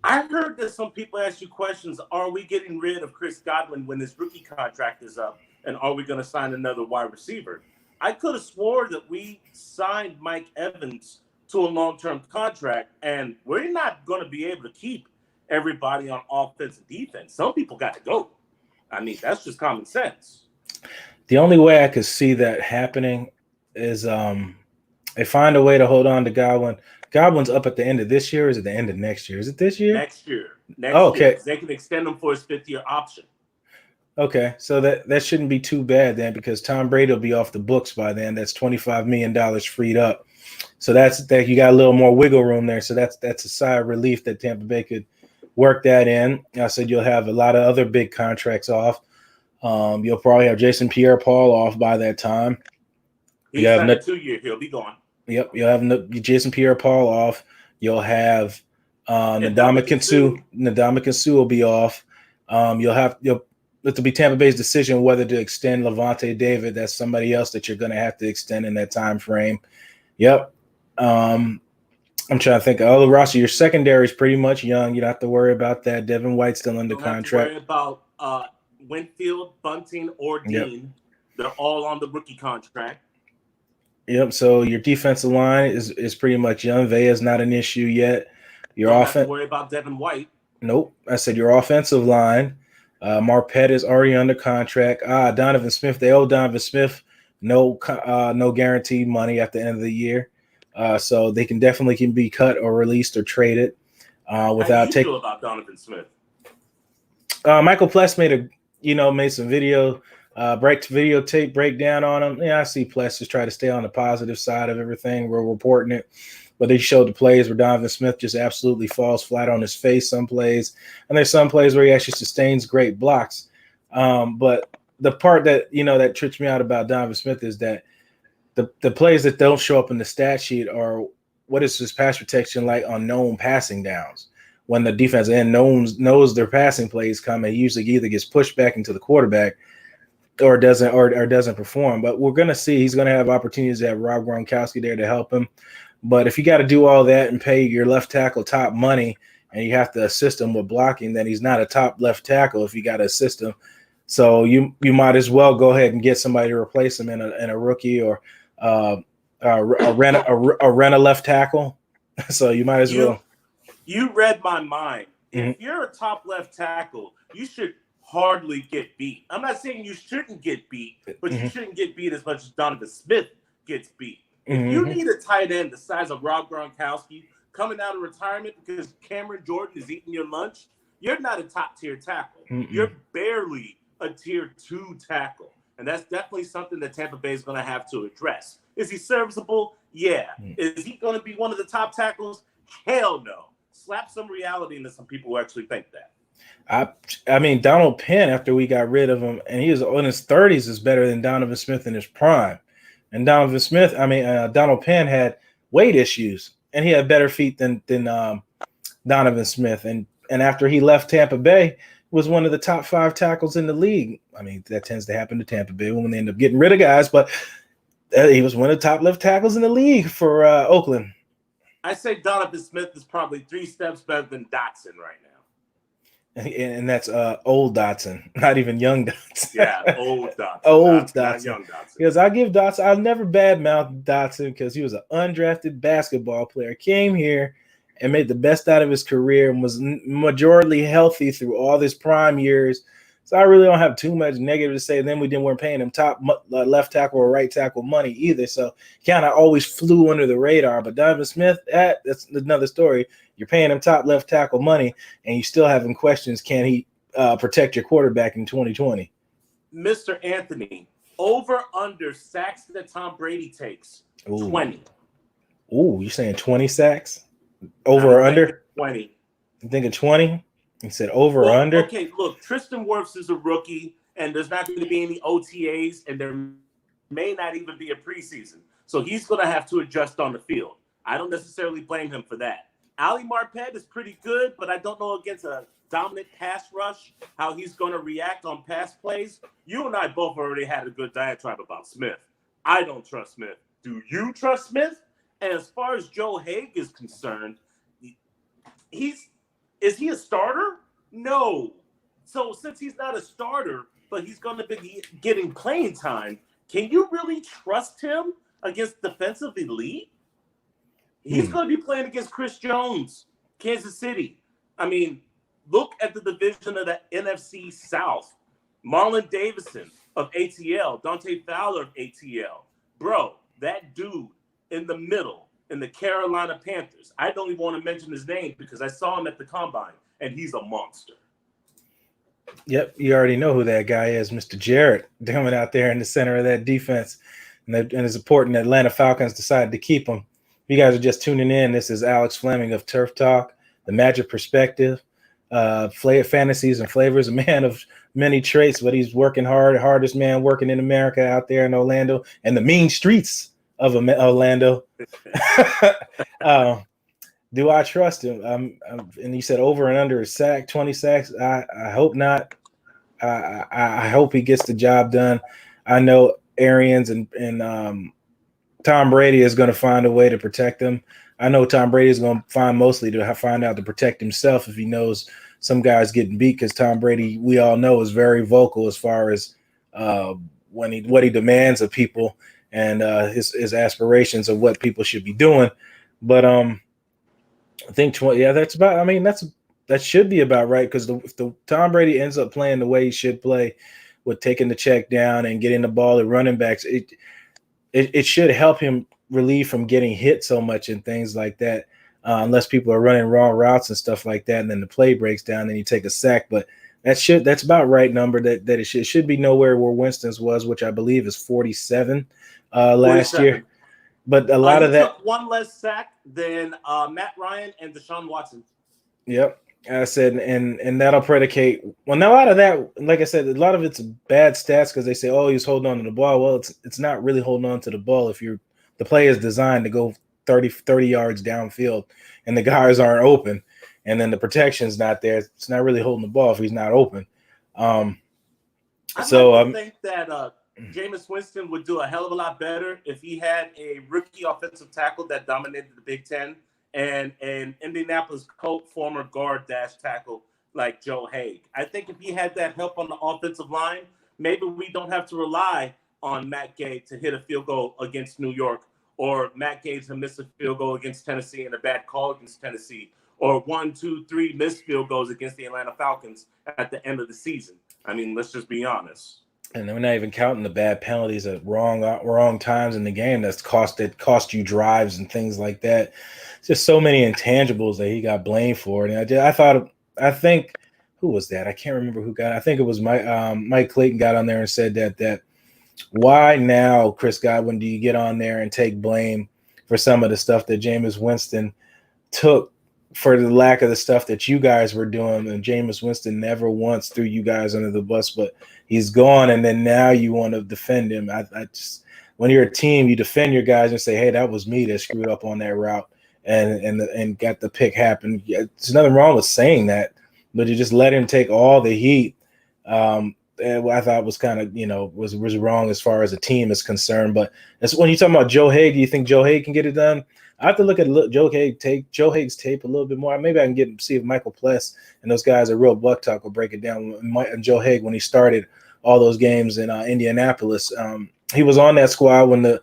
I heard that some people ask you questions. Are we getting rid of Chris Godwin when his rookie contract is up? And are we going to sign another wide receiver? I could have swore that we signed Mike Evans to a long-term contract, and we're not going to be able to keep everybody on offense and defense. Some people got to go. That's just common sense. The only way I could see that happening is they find a way to hold on to Godwin. Godwin's up at the end of this year. Or is it the end of next year? Is it this year? Next year. Okay. Year. They can extend him for his fifth-year option. Okay, so that shouldn't be too bad then, because Tom Brady will be off the books by then. That's $25 million freed up. So that's that you got a little more wiggle room there. So that's a sigh of relief that Tampa Bay could work that in. I said you'll have a lot of other big contracts off. You'll probably have Jason Pierre-Paul off by that time. He's signed a 2-year. He'll be gone. Yep, you'll have Jason Pierre-Paul off. You'll have Ndamukong Suh will be off. It'll be Tampa Bay's decision whether to extend Levante David. That's somebody else that you're going to have to extend in that time frame. Yep. I'm trying to think of the roster. Your secondary is pretty much young. You don't have to worry about that. Devin White's still under contract. Don't have to worry about Winfield, Bunting, or Dean. Yep. They're all on the rookie contract. Yep. So your defensive line is pretty much young. Vea's not an issue yet. Your don't have to worry about Devin White. Nope. I said your offensive line. Marpet is already under contract. Donovan Smith. They owe Donovan Smith no guaranteed money at the end of the year. So they can be cut or released or traded without taking. Feel about Donovan Smith? Michael Pless made some videotape breakdown on him. Yeah, I see Pless just try to stay on the positive side of everything. We're reporting it, but they showed the plays where Donovan Smith just absolutely falls flat on his face some plays, and there's some plays where he actually sustains great blocks. But the part that that trips me out about Donovan Smith is that the plays that don't show up in the stat sheet are what is his pass protection like on known passing downs. When the defense end knows their passing plays coming, he usually either gets pushed back into the quarterback or doesn't perform. But we're going to see he's going to have opportunities to have Rob Gronkowski there to help him. But if you got to do all that and pay your left tackle top money and you have to assist him with blocking, then he's not a top left tackle if you got to assist him. So you might as well go ahead and get somebody to replace him in a rookie or rent a left tackle. So you might as well. You read my mind. If you're a top left tackle, you should hardly get beat. I'm not saying you shouldn't get beat, but you shouldn't get beat as much as Donovan Smith gets beat. If you need a tight end the size of Rob Gronkowski coming out of retirement because Cameron Jordan is eating your lunch, you're not a top-tier tackle. You're barely a tier 2 tackle. And that's definitely something that Tampa Bay is going to have to address. Is he serviceable? Yeah. Is he going to be one of the top tackles? Hell no. Slap some reality into some people who actually think that. I mean, Donald Penn, after we got rid of him, and he was in his 30s, is better than Donovan Smith in his prime. And Donald Penn had weight issues, and he had better feet than Donovan Smith. And after he left Tampa Bay, was one of the top 5 tackles in the league. I mean, that tends to happen to Tampa Bay when they end up getting rid of guys, but he was one of the top left tackles in the league for Oakland. I say Donovan Smith is probably 3 steps better than Dotson right now. And that's old Dotson, not even young Dotson. Yeah, old Dotson. Old Dotson. Not young Dotson. Because I give Dotson, I'll never badmouth Dotson because he was an undrafted basketball player. Came here and made the best out of his career and was majorly healthy through all his prime years. So I really don't have too much negative to say. Then we weren't paying him top left tackle or right tackle money either. So kind of always flew under the radar. But Donovan Smith, that's another story. You're paying him top left tackle money, and you still having questions. Can he protect your quarterback in 2020? Mr. Anthony, over under sacks that Tom Brady takes, 20. Ooh, you're saying 20 sacks? Over or under? 20. You think of 20? He said over or under? Okay, look, Tristan Wirfs is a rookie, and there's not going to be any OTAs, and there may not even be a preseason. So he's going to have to adjust on the field. I don't necessarily blame him for that. Ali Marpet is pretty good, but I don't know against a dominant pass rush how he's going to react on pass plays. You and I both already had a good diatribe about Smith. I don't trust Smith. Do you trust Smith? And as far as Joe Haig is concerned, is he a starter? No. So since he's not a starter, but he's going to be getting playing time, can you really trust him against defensive elite? He's going to be playing against Chris Jones, Kansas City. I mean, look at the division of the NFC South. Marlon Davison of ATL, Dante Fowler of ATL. Bro, that dude in the middle in the Carolina Panthers. I don't even want to mention his name because I saw him at the Combine, and he's a monster. Yep, you already know who that guy is, Mr. Jarrett, coming out there in the center of that defense. And it's important that Atlanta Falcons decided to keep him. If you guys are just tuning in, this is Alex Fleming of Turf Talk, the Magic Perspective, Fantasies and Flavors, a man of many traits, but he's working hard, hardest man working in America out there in Orlando and the mean streets of Orlando. Do I trust him? And you said over and under a sack, 20 sacks. I hope not. I hope he gets the job done. I know Arians and Tom Brady is going to find a way to protect him. I know Tom Brady is going to find out to protect himself if he knows some guys getting beat, because Tom Brady, we all know, is very vocal as far as what he demands of people and his aspirations of what people should be doing. But I think that's about. I mean, that should be about right, because if the Tom Brady ends up playing the way he should play, with taking the check down and getting the ball to running backs, it should help him relieve from getting hit so much and things like that. Unless people are running wrong routes and stuff like that, and then the play breaks down, and you take a sack. But that's about right number. That it should be nowhere where Winston's was, which I believe is 47 last year. But a lot of that took one less sack than Matt Ryan and Deshaun Watson. Yep. I said, and that'll predicate. Well, now a lot of that, like I said, a lot of it's bad stats because they say, oh, he's holding on to the ball. Well, it's not really holding on to the ball if the play is designed to go 30 yards downfield and the guys aren't open, and then the protection's not there. It's not really holding the ball if he's not open. I think that Jameis Winston would do a hell of a lot better if he had a rookie offensive tackle that dominated the Big Ten and an Indianapolis Colt former guard tackle like Joe Haig. I think if he had that help on the offensive line, maybe we don't have to rely on Matt Gay to hit a field goal against New York, or Matt Gay to miss a field goal against Tennessee and a bad call against Tennessee, or 1, 2, 3 missed field goals against the Atlanta Falcons at the end of the season. I mean, let's just be honest. And we're not even counting the bad penalties at wrong times in the game that cost you drives and things like that. It's just so many intangibles that he got blamed for. And I think who was that? I can't remember who got. I think it was Mike Clayton got on there and said that why now, Chris Godwin, do you get on there and take blame for some of the stuff that Jameis Winston took for the lack of the stuff that you guys were doing? And Jameis Winston never once threw you guys under the bus, but he's gone, and then now you want to defend him. I just, when you're a team, you defend your guys and say, hey, that was me that screwed up on that route and got the pick happen. There's nothing wrong with saying that, but you just let him take all the heat. And I thought was kind of, was wrong as far as the team is concerned. But that's when you talk about Joe Haig. Do you think Joe Haig can get it done? I have to look at Joe Haig's tape a little bit more. Maybe I can see if Michael Pless and those guys at Real Buck Talk will break it down. Joe Haig, when he started all those games in Indianapolis, he was on that squad when the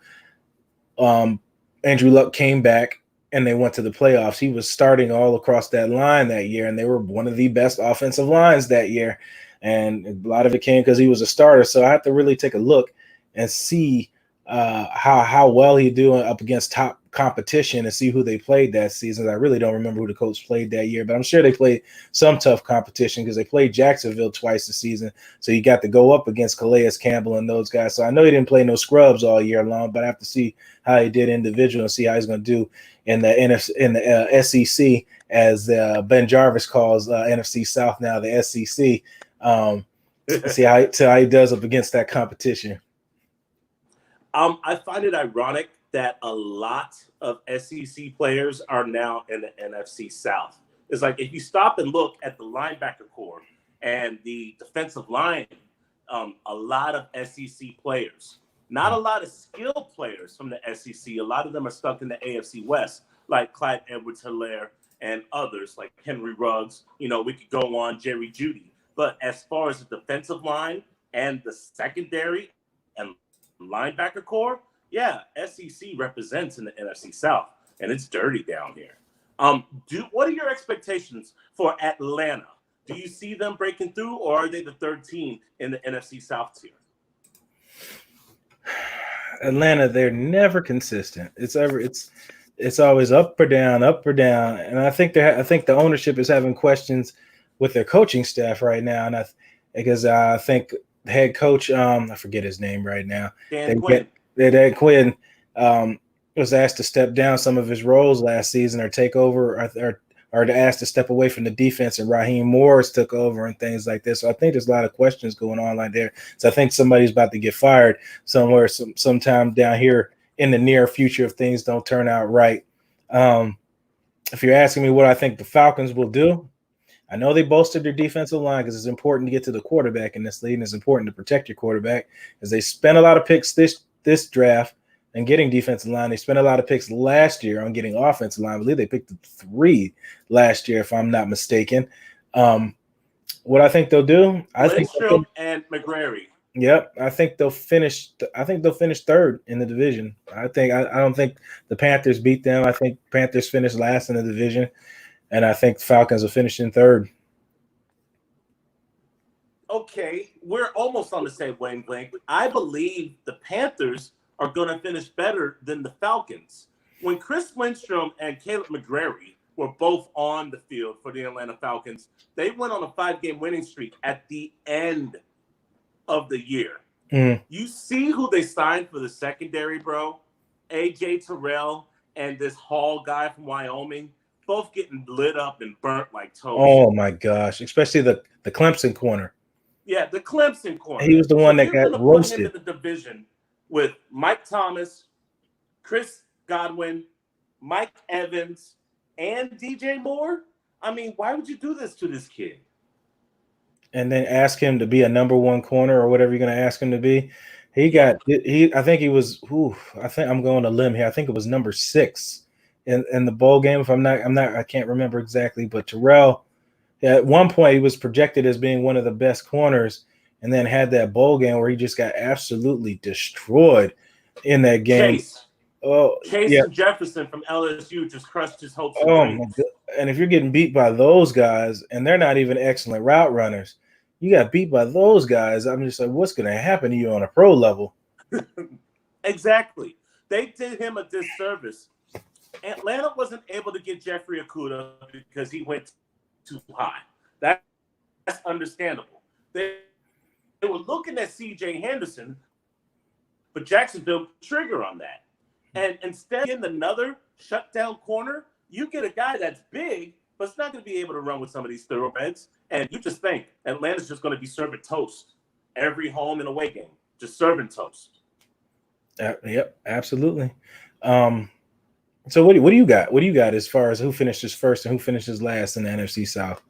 Andrew Luck came back and they went to the playoffs. He was starting all across that line that year, and they were one of the best offensive lines that year. And a lot of it came because he was a starter. So I have to really take a look and see how well he doing up against top competition and see who they played that season. I really don't remember who the Colts played that year, but I'm sure they played some tough competition because they played Jacksonville twice this season. So you got to go up against Calais Campbell and those guys. So I know he didn't play no scrubs all year long, but I have to see how he did individual and see how he's going to do in the SEC, as BenJarvus calls NFC South now, the SEC. See how he does up against that competition. I find it ironic that a lot of SEC players are now in the NFC South. It's like if you stop and look at the linebacker core and the defensive line, a lot of SEC players, not a lot of skilled players from the SEC. A lot of them are stuck in the AFC West, like Clyde Edwards-Helaire and others like Henry Ruggs. We could go on, Jerry Jeudy. But as far as the defensive line and the secondary and linebacker core, yeah, SEC represents in the NFC South, and it's dirty down here. What are your expectations for Atlanta? Do you see them breaking through, or are they the third team in the NFC South tier? Atlanta, they're never consistent. It's always up or down, and I think the ownership is having questions with their coaching staff right now, and because I think head coach, I forget his name right now. Dan Quinn. Dan Quinn was asked to step down some of his roles last season or take over or to ask to step away from the defense, and Raheem Morris took over and things like this. So I think there's a lot of questions going on like there. So I think somebody's about to get fired somewhere sometime down here in the near future if things don't turn out right. If you're asking me what I think the Falcons will do, I know they bolstered their defensive line because it's important to get to the quarterback in this league, and it's important to protect your quarterback because they spent a lot of picks this draft and getting defensive line. They spent a lot of picks last year on getting offensive line. I believe they picked 3 last year, if I'm not mistaken. What I think they'll do, Lindstrom and McGrary. Yep, I think they'll finish. Third in the division. I don't think the Panthers beat them. I think Panthers finished last in the division, and I think the Falcons will finish in third. Okay, we're almost on the same wavelength. I believe the Panthers are going to finish better than the Falcons. When Chris Lindstrom and Caleb McGrary were both on the field for the Atlanta Falcons, they went on a 5-game winning streak at the end of the year. You see who they signed for the secondary, bro? AJ Terrell and this Hall guy from Wyoming, both getting lit up and burnt like toast. Oh my gosh, especially the Clemson corner. Yeah, the Clemson corner. He was the one that got roasted. Put him in the division with Mike Thomas, Chris Godwin, Mike Evans, and DJ Moore. I mean, why would you do this to this kid? And then ask him to be a number 1 corner or whatever you're going to ask him to be. I think he was. I think I'm going to limb here. I think it was number 6 in the bowl game. If I'm not. I can't remember exactly. But Terrell, at one point, he was projected as being one of the best corners, and then had that bowl game where he just got absolutely destroyed in that game. Chase and Jefferson from LSU just crushed his hopes. My God. And if you're getting beat by those guys, and they're not even excellent route runners, you got beat by those guys. I'm just like, what's going to happen to you on a pro level? Exactly. They did him a disservice. Atlanta wasn't able to get Jeffrey Okudah because he went too high. That's understandable. They were looking at C.J. Henderson, but Jacksonville trigger on that. And instead of getting another shutdown corner, you get a guy that's big, but it's not going to be able to run with some of these thoroughbreds. And you just think Atlanta's just going to be serving toast every home and away game, just serving toast. Yep, absolutely. So what do you got? What do you got as far as who finishes first and who finishes last in the NFC South?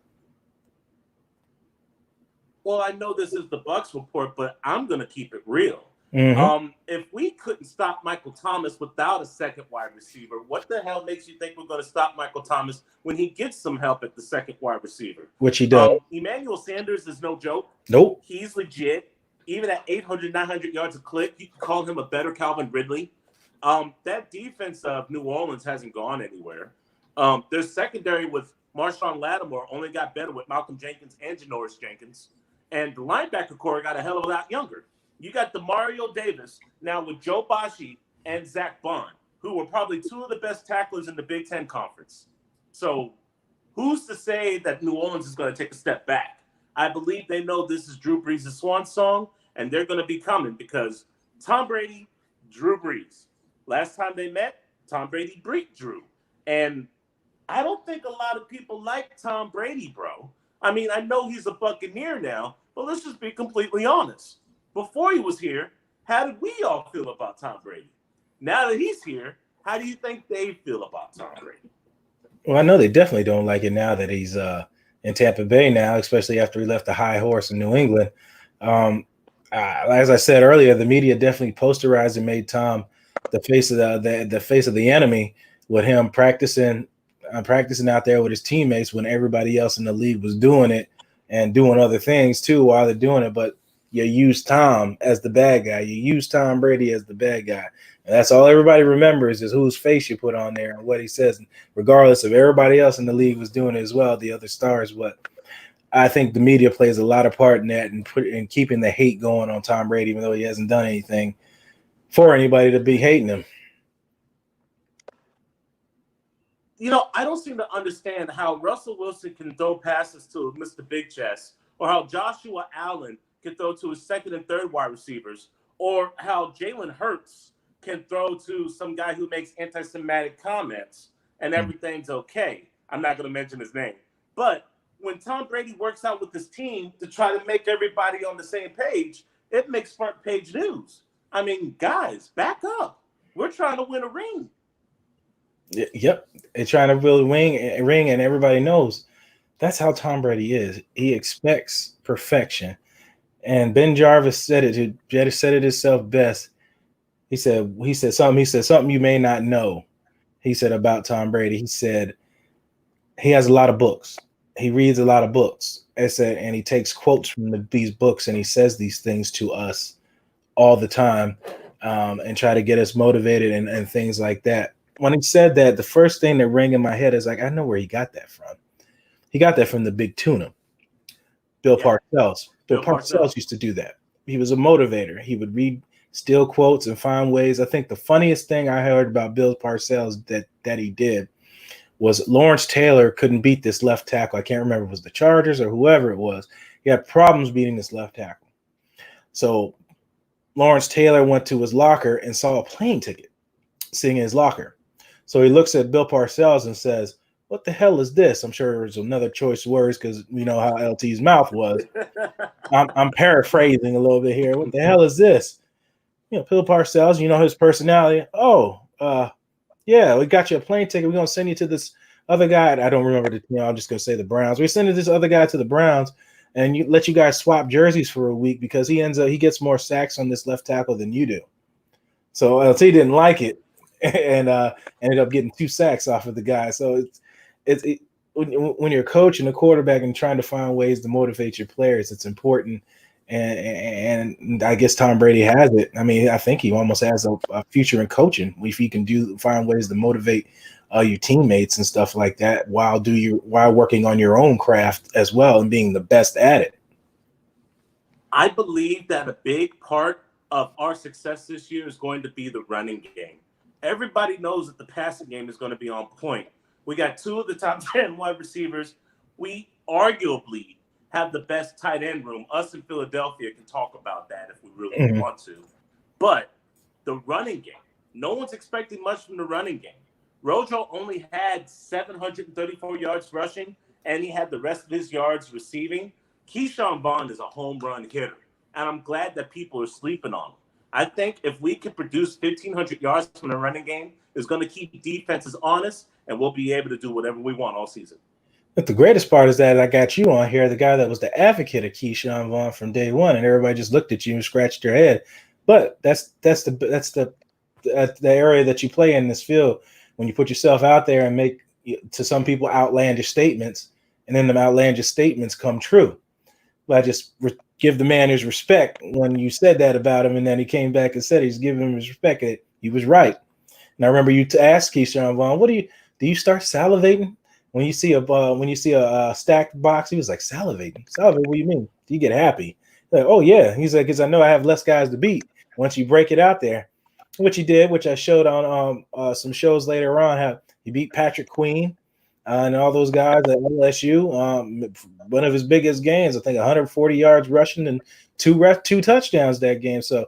Well, I know this is the Bucs report, but I'm going to keep it real. Mm-hmm. If we couldn't stop Michael Thomas without a second wide receiver, what the hell makes you think we're going to stop Michael Thomas when he gets some help at the second wide receiver? Which he does. Emmanuel Sanders is no joke. Nope. He's legit. Even at 800, 900 yards a clip, you can call him a better Calvin Ridley. That defense of New Orleans hasn't gone anywhere. Their secondary with Marshawn Lattimore only got better with Malcolm Jenkins and Janoris Jenkins. And the linebacker core got a hell of a lot younger. You got the Mario Davis now with Joe Bashi and Zach Bond, who were probably 2 of the best tacklers in the Big Ten Conference. So who's to say that New Orleans is going to take a step back? I believe they know this is Drew Brees' swan song, and they're going to be coming because Tom Brady, Drew Brees. Last time they met, Tom Brady beat Drew. And I don't think a lot of people like Tom Brady, bro. I mean, I know he's a Buccaneer now, but let's just be completely honest. Before he was here, how did we all feel about Tom Brady? Now that he's here, how do you think they feel about Tom Brady? Well, I know they definitely don't like it now that he's in Tampa Bay now, especially after he left the high horse in New England. As I said earlier, the media definitely posterized and made Tom the face of the face of the enemy with him practicing out there with his teammates when everybody else in the league was doing it and doing other things too while they're doing it. But you use Tom as the bad guy. You use Tom Brady as the bad guy. And that's all everybody remembers is whose face you put on there and what he says, regardless of everybody else in the league was doing it as well, the other stars. But I think the media plays a lot of part in that and keeping the hate going on Tom Brady, even though he hasn't done anything for anybody to be hating him. You know, I don't seem to understand how Russell Wilson can throw passes to Mr. Big Chest or how Joshua Allen can throw to his second and third wide receivers, or how Jalen Hurts can throw to some guy who makes anti-Semitic comments and everything's okay. I'm not going to mention his name. But when Tom Brady works out with his team to try to make everybody on the same page, it makes front page news. I mean, guys, back up. We're trying to win a ring. Yep. They're trying to build a ring, and everybody knows that's how Tom Brady is. He expects perfection. And BenJarvus said it himself best. He said something you may not know. He said about Tom Brady. He said he has a lot of books. He reads a lot of books. And he takes quotes from these books, and he says these things to us all the time, and try to get us motivated and things like that. When he said that, the first thing that rang in my head is like, I know where he got that from. He got that from the Big Tuna, Bill Parcells. Bill Parcells used to do that. He was a motivator. He would read steal quotes and find ways. I think the funniest thing I heard about Bill Parcells that he did was Lawrence Taylor couldn't beat this left tackle. I can't remember if it was the Chargers or whoever it was. He had problems beating this left tackle. So Lawrence Taylor went to his locker and saw a plane ticket sitting in his locker. So he looks at Bill Parcells and says, "What the hell is this?" I'm sure there's another choice of words because we know how LT's mouth was. I'm paraphrasing a little bit here. What the hell is this? Bill Parcells, his personality. Oh, yeah, we got you a plane ticket. We're going to send you to this other guy. I don't remember I'm just going to say the Browns. We're sending this other guy to the Browns and let you guys swap jerseys for a week because he gets more sacks on this left tackle than you do. So LT didn't like it and ended up getting 2 sacks off of the guy. So when you're coaching a quarterback and trying to find ways to motivate your players, it's important. And I guess Tom Brady has it. I mean, I think he almost has a future in coaching if he can find ways to motivate your teammates and stuff like that while working on your own craft as well and being the best at it. I believe that a big part of our success this year is going to be the running game. Everybody knows that the passing game is going to be on point. We got 2 of the top 10 wide receivers. We arguably have the best tight end room. Us in Philadelphia can talk about that if we really want to. But the running game, no one's expecting much from the running game. Rojo only had 734 yards rushing, and he had the rest of his yards receiving. Keyshawn Vaughn is a home run hitter, and I'm glad that people are sleeping on him. I think if we can produce 1,500 yards from the running game, it's going to keep defenses honest, and we'll be able to do whatever we want all season. But the greatest part is that I got you on here, the guy that was the advocate of Keyshawn Vaughn from day one, and everybody just looked at you and scratched their head. But that's the area that you play in this field when you put yourself out there and make, to some people, outlandish statements, and then the outlandish statements come true. But I just give the man his respect when you said that about him, and then he came back and said he's giving him his respect. He was right. And I remember you to ask Keyshawn Vaughn, do you start salivating when you see a stacked box? He was like, salivating. Salivate? What do you mean? Do you get happy? Like, oh yeah. He's like, because I know I have less guys to beat once you break it out there. Which he did, which I showed on some shows later on. How he beat Patrick Queen and all those guys at LSU. One of his biggest games, I think, 140 yards rushing and two touchdowns that game. So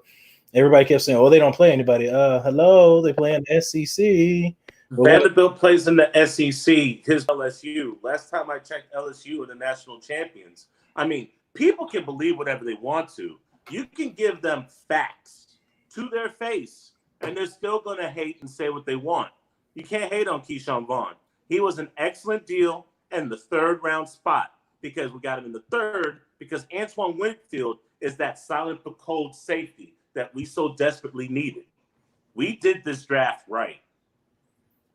everybody kept saying, "Oh, they don't play anybody." Hello, they play in the SEC. Vanderbilt plays in the SEC. His LSU. Last time I checked, LSU are the national champions. I mean, people can believe whatever they want to. You can give them facts to their face, and they're still going to hate and say what they want. You can't hate on Keyshawn Vaughn. He was an excellent deal and the 3rd round spot because we got him in the 3rd because Antoine Winfield is that silent but cold safety that we so desperately needed. We did this draft right.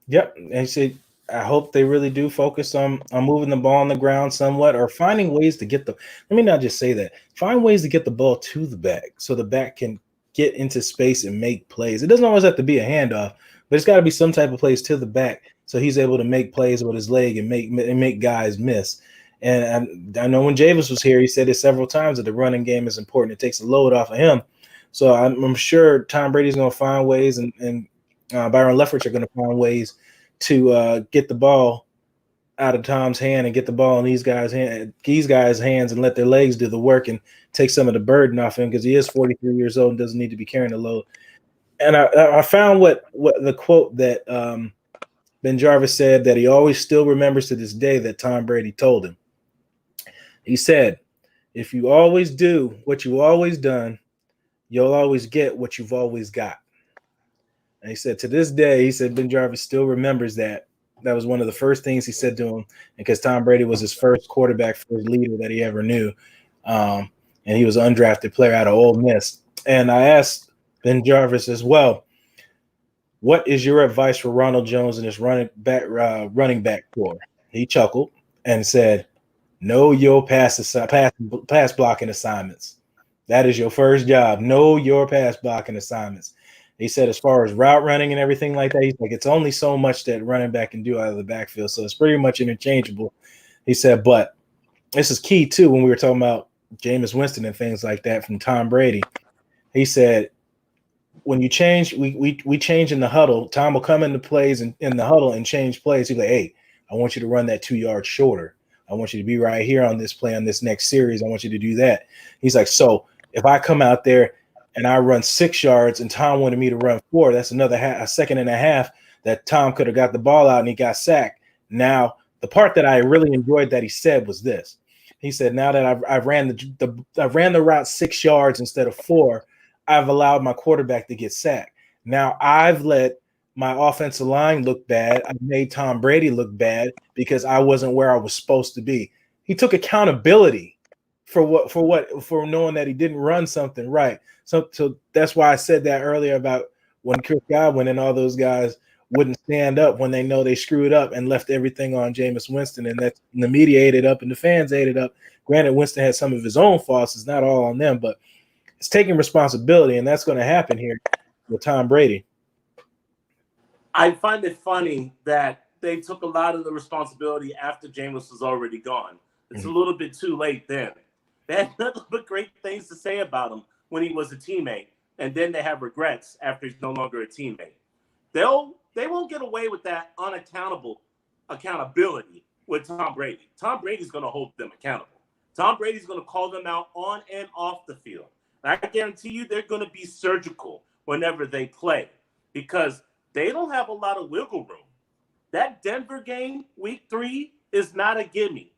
Yep. And see, I hope they really do focus on moving the ball on the ground somewhat, or finding ways to let me not just say that, find ways to get the ball to the back so the back can get into space and make plays. It doesn't always have to be a handoff, but it's got to be some type of plays to the back so he's able to make plays with his leg and make guys miss. And I know when Javis was here, he said it several times that the running game is important. It takes a load off of him. So I'm sure Tom Brady's going to find ways, and Byron Leftwich are going to find ways to get the ball out of Tom's hand and get the ball in these guys' hands and let their legs do the work and take some of the burden off him because he is 43 years old and doesn't need to be carrying the load. And I found what the quote that BenJarvus said that he always still remembers to this day that Tom Brady told him. He said, if you always do what you've always done, you'll always get what you've always got. And he said to this day, he said BenJarvus still remembers that. That was one of the first things he said to him because Tom Brady was his first quarterback, first leader that he ever knew. And he was an undrafted player out of Ole Miss. And I asked BenJarvus as well, what is your advice for Ronald Jones and his running back core? He chuckled and said, know your pass blocking assignments. That is your first job. Know your pass blocking assignments. He said as far as route running and everything like that, he's like, it's only so much that running back can do out of the backfield. So it's pretty much interchangeable. He said, but this is key too when we were talking about Jameis Winston and things like that from Tom Brady. He said, when you change, we change in the huddle. Tom will come into plays in the huddle and change plays. He's like, hey, I want you to run that 2 yards shorter. I want you to be right here on this play on this next series. I want you to do that. He's like, so if I come out there and I run 6 yards and Tom wanted me to run 4, that's a second and a half that Tom could have got the ball out and he got sacked. Now, the part that I really enjoyed that he said was this. He said, now that I ran the route 6 yards instead of 4, I've allowed my quarterback to get sacked. Now I've let my offensive line look bad. I made Tom Brady look bad because I wasn't where I was supposed to be. He took accountability for knowing that he didn't run something right. So that's why I said that earlier about when Chris Godwin and all those guys wouldn't stand up when they know they screwed up and left everything on Jameis Winston, and that the media ate it up and the fans ate it up. Granted, Winston had some of his own faults. It's not all on them, but it's taking responsibility, and that's going to happen here with Tom Brady. I find it funny that they took a lot of the responsibility after Jameis was already gone. It's a little bit too late then. They had nothing but great things to say about him when he was a teammate, and then they have regrets after he's no longer a teammate. They won't get away with that accountability with Tom Brady. Tom Brady's going to hold them accountable. Tom Brady's going to call them out on and off the field. And I guarantee you they're going to be surgical whenever they play because they don't have a lot of wiggle room. That Denver game, week 3, is not a gimme.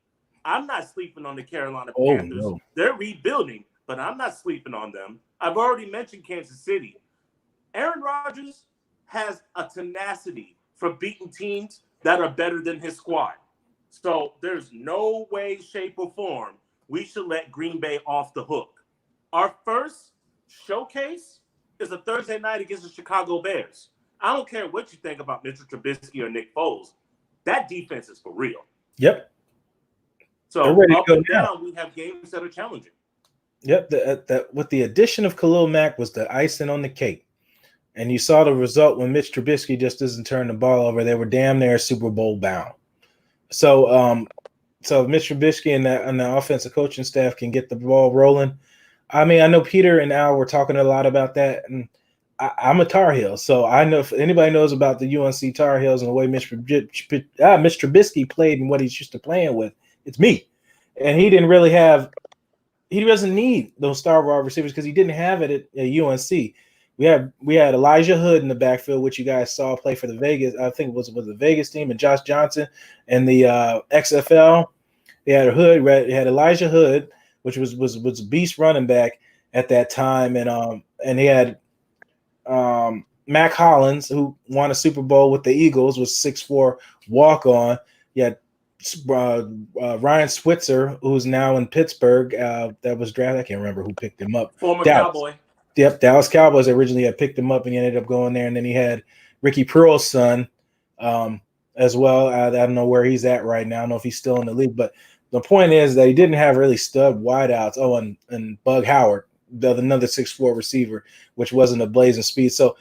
I'm not sleeping on the Carolina Panthers. No. They're rebuilding, but I'm not sleeping on them. I've already mentioned Kansas City. Aaron Rodgers has a tenacity for beating teams that are better than his squad. So there's no way, shape, or form we should let Green Bay off the hook. Our first showcase is a Thursday night against the Chicago Bears. I don't care what you think about Mitchell Trubisky or Nick Foles. That defense is for real. Yep. So up and down, we have games that are challenging. Yep. With the addition of Khalil Mack was the icing on the cake. And you saw the result when Mitch Trubisky just doesn't turn the ball over. They were damn near Super Bowl bound. So Mitch Trubisky and the offensive coaching staff can get the ball rolling. I mean, I know Peter and Al were talking a lot about that, and I'm a Tar Heel, so I know if anybody knows about the UNC Tar Heels and the way Mitch Trubisky played and what he's used to playing with, it's me. And he doesn't need those star wide receivers because he didn't have it at UNC. We had Elijah Hood in the backfield, which you guys saw play for the Vegas. I think it was the Vegas team, and Josh Johnson and the XFL. They had Hood. He had Elijah Hood, which was a beast running back at that time, and he had Mac Hollins, who won a Super Bowl with the Eagles, was 6'4" walk on. You had Ryan Switzer, who's now in Pittsburgh, that was drafted. I can't remember who picked him up. Former Cowboy. Yep, Dallas Cowboys originally had picked him up, and he ended up going there. And then he had Ricky Pearl's son as well. I don't know where he's at right now. I don't know if he's still in the league. But the point is that he didn't have really stud wideouts. Oh, and Bug Howard, another 6'4" receiver, which wasn't a blazing speed. So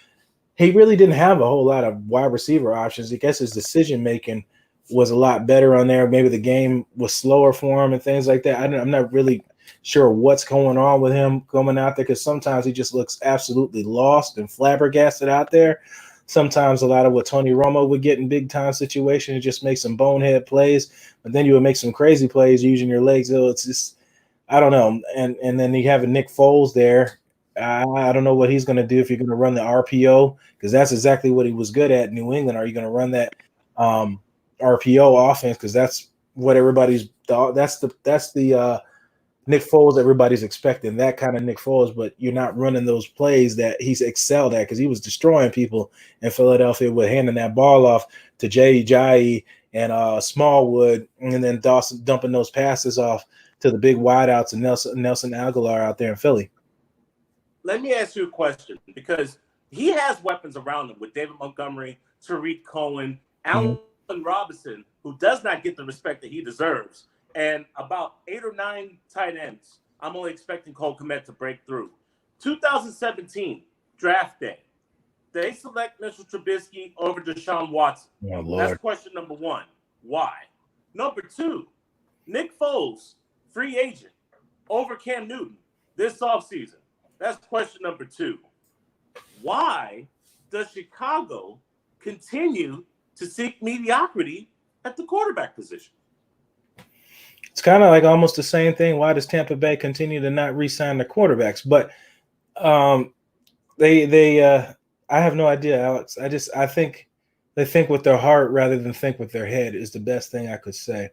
he really didn't have a whole lot of wide receiver options. I guess his decision-making was a lot better on there. Maybe the game was slower for him and things like that. I'm not really sure what's going on with him coming out there because sometimes he just looks absolutely lost and flabbergasted out there. sometimes a lot of what Tony Romo would get in big time situations, just make some bonehead plays, but then you would make some crazy plays using your legs. So it's just, I don't know. And then you have a Nick Foles there. I don't know what he's going to do if you're going to run the RPO, because that's exactly what he was good at in New England. Are you going to run that RPO offense? Because that's what everybody's that's the Nick Foles everybody's expecting, that kind of Nick Foles, but you're not running those plays that he's excelled at, because he was destroying people in Philadelphia with handing that ball off to Jay Ajayi and Smallwood, and then Dawson dumping those passes off to the big wideouts and Nelson Aguilar out there in Philly. Let me ask you a question, because he has weapons around him with David Montgomery, Tariq Cohen, Allen Robinson, who does not get the respect that he deserves, and about 8 or 9 tight ends. I'm only expecting Cole Kmet to break through. 2017 draft day, they select Mitchell Trubisky over Deshaun Watson. Oh, Lord. That's question number 1. Why? Number 2, Nick Foles, free agent, over Cam Newton this offseason. That's question number 2. Why does Chicago continue to seek mediocrity at the quarterback position? It's kind of like almost the same thing. Why does Tampa Bay continue to not re-sign the quarterbacks? But I have no idea, Alex. I think they think with their heart rather than think with their head is the best thing I could say.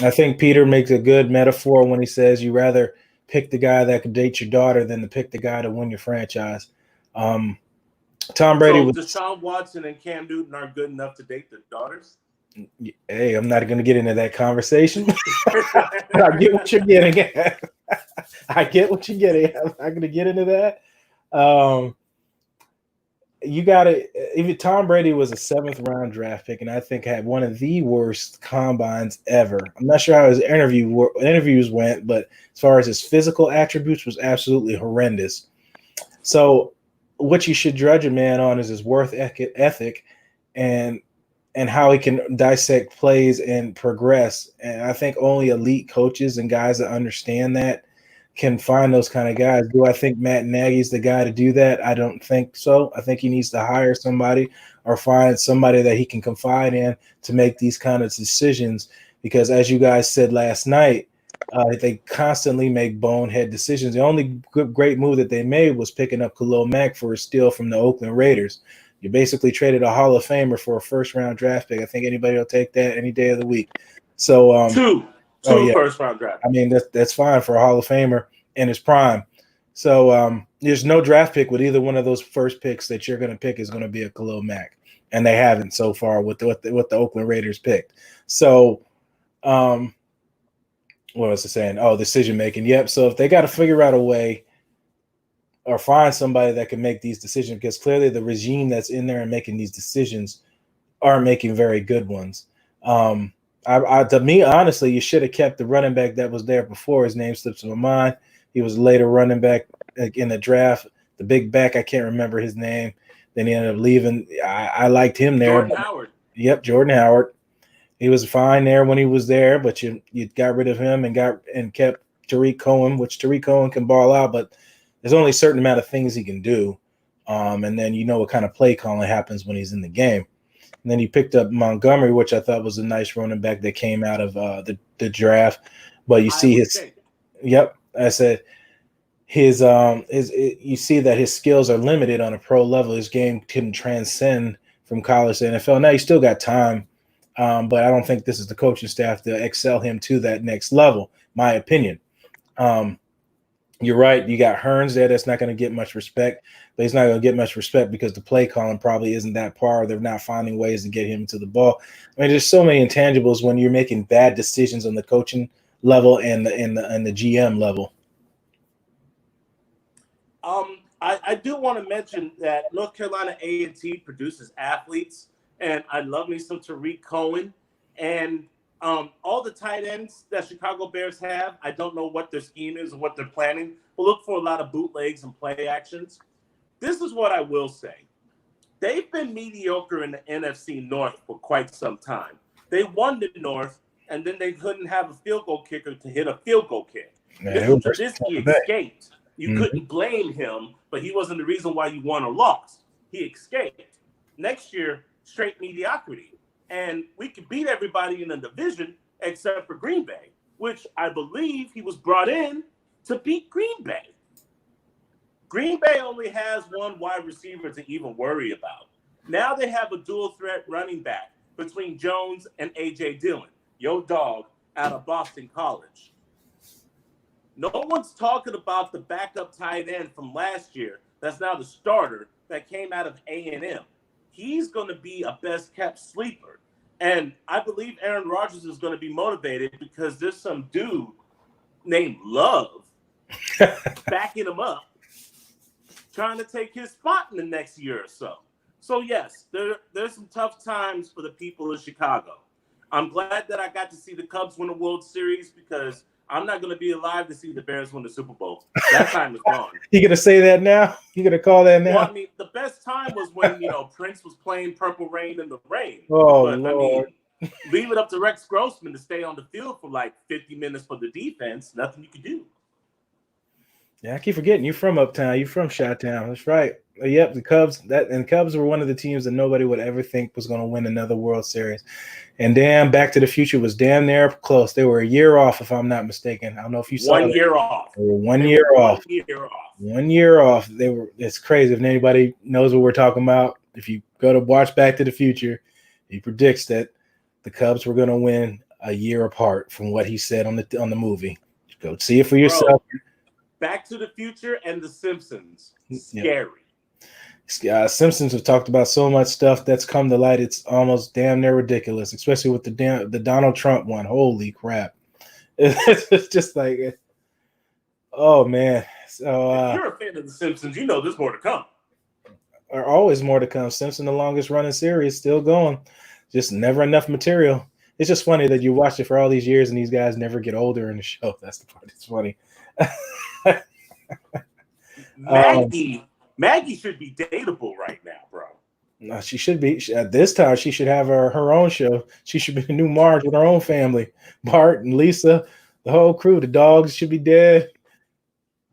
I think Peter makes a good metaphor when he says you rather pick the guy that could date your daughter than to pick the guy to win your franchise. Tom Brady. So Deshaun Watson and Cam Newton are good enough to date their daughters? Hey, I'm not going to get into that conversation. I get what you're getting at. I get what you're getting at. I'm not going to get into that. You got to – even Tom Brady was a 7th-round draft pick, and I think had one of the worst combines ever. I'm not sure how his interviews went, but as far as his physical attributes, was absolutely horrendous. So what you should judge a man on is his worth ethic and how he can dissect plays and progress. And I think only elite coaches and guys that understand that can find those kind of guys. Do I think Matt Nagy's the guy to do that? I don't think so. I think he needs to hire somebody or find somebody that he can confide in to make these kind of decisions, because as you guys said last night, they constantly make bonehead decisions. The only great move that they made was picking up Khalil Mack for a steal from the Oakland Raiders. You basically traded a Hall of Famer for a 1st-round draft pick. I think anybody will take that any day of the week. So two first-round draft. I mean, that's fine for a Hall of Famer in his prime. So there's no draft pick with either one of those first picks that you're going to pick is going to be a Khalil Mack, and they haven't so far with what the Oakland Raiders picked. So what was I saying? Oh, decision making. Yep. So if they got to figure out a way or find somebody that can make these decisions, because clearly the regime that's in there and making these decisions aren't making very good ones. To me, honestly, you should have kept the running back that was there before. His name slips my mind. He was a later running back in the draft. The big back, I can't remember his name. Then he ended up leaving. I liked him there. Jordan Howard. Yep, Jordan Howard. He was fine there when he was there, but you got rid of him and kept Tariq Cohen, which Tariq Cohen can ball out, but there's only a certain amount of things he can do. And then you know what kind of play calling happens when he's in the game. And then he picked up Montgomery, which I thought was a nice running back that came out of the draft. But you see I said his you see that his skills are limited on a pro level. His game couldn't transcend from college to NFL. Now, he still got time, but I don't think this is the coaching staff to excel him to that next level, my opinion. You're right. You got Hearns there that's not going to get much respect, but he's not going to get much respect because the play calling probably isn't that par. They're not finding ways to get him to the ball. I mean, there's so many intangibles when you're making bad decisions on the coaching level and the GM level. I do want to mention that North Carolina A&T produces athletes, and I love me some Tariq Cohen. And all the tight ends that Chicago Bears have, I don't know what their scheme is or what they're planning. We'll look for a lot of bootlegs and play actions. This is what I will say. They've been mediocre in the NFC North for quite some time. They won the North, and then they couldn't have a field goal kicker to hit a field goal kick. Trubisky escaped. You couldn't blame him, but he wasn't the reason why you won or lost. He escaped. Next year, straight mediocrity. And we could beat everybody in the division except for Green Bay, which I believe he was brought in to beat Green Bay. Green Bay only has one wide receiver to even worry about. Now they have a dual threat running back between Jones and A.J. Dillon, your dog, out of Boston College. No one's talking about the backup tight end from last year that's now the starter that came out of A&M. He's going to be a best-kept sleeper. And I believe Aaron Rodgers is going to be motivated because there's some dude named Love backing him up, trying to take his spot in the next year or so. So, yes, there's some tough times for the people of Chicago. I'm glad that I got to see the Cubs win the World Series because I'm not going to be alive to see the Bears win the Super Bowl. That time is gone. You going to say that now? You going to call that now? Well, I mean, the best time was when, Prince was playing Purple Rain in the Rain. Oh, but, Lord. I mean, leave it up to Rex Grossman to stay on the field for like 50 minutes for the defense. Nothing you can do. Yeah, I keep forgetting you're from Uptown. You're from Chi-Town. That's right. Yep, the Cubs. Cubs were one of the teams that nobody would ever think was going to win another World Series. And damn, Back to the Future was damn near close. They were a year off, if I'm not mistaken. I don't know if you saw 1 year off. They were 1 year off. 1 year off. 1 year off. It's crazy. If anybody knows what we're talking about, if you go to watch Back to the Future, he predicts that the Cubs were going to win a year apart from what he said on the movie. Go see it for yourself. Bro, Back to the Future and The Simpsons. Scary. Simpsons have talked about so much stuff that's come to light. It's almost damn near ridiculous, especially with the Donald Trump one. Holy crap. It's just like, oh, man. So if you're a fan of The Simpsons, you know there's more to come. Are always more to come. Simpson, the longest running series, still going. Just never enough material. It's just funny that you watched it for all these years and these guys never get older in the show. That's the part that's funny. Maggie should be dateable right now, bro. No, she should be. At this time, she should have her own show. She should be the new Marge with her own family. Bart and Lisa, the whole crew. The dogs should be dead.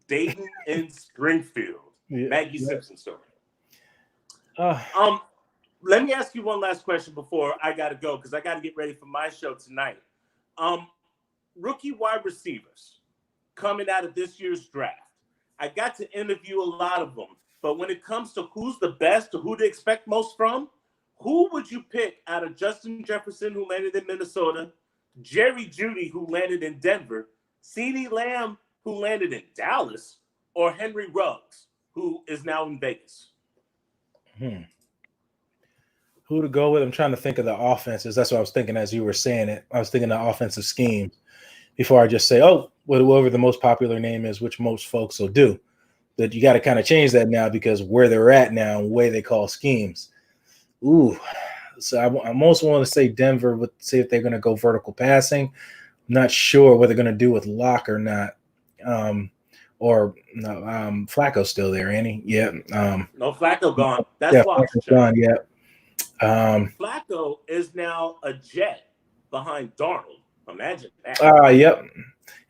Dayton and Springfield. Yeah. Maggie Simpson story. Uh, Let me ask you one last question before I got to go because I got to get ready for my show tonight. Rookie wide receivers coming out of this year's draft. I got to interview a lot of them, but when it comes to who's the best or who to expect most from, who would you pick out of Justin Jefferson, who landed in Minnesota, Jerry Jeudy, who landed in Denver, CeeDee Lamb, who landed in Dallas, or Henry Ruggs, who is now in Vegas? Who to go with? I'm trying to think of the offenses. That's what I was thinking as you were saying it. I was thinking the offensive schemes before I just say, whatever the most popular name is, which most folks will do. But you got to kind of change that now because where they're at now and the way they call schemes. Ooh. So I most want to say Denver would see if they're going to go vertical passing. I'm not sure what they're going to do with Locke or not. Flacco's still there, ain't he? Yeah. No, Flacco gone. That's why. Flacco's gone, yeah. Flacco is now a Jet behind Darnold. Imagine that. Yep.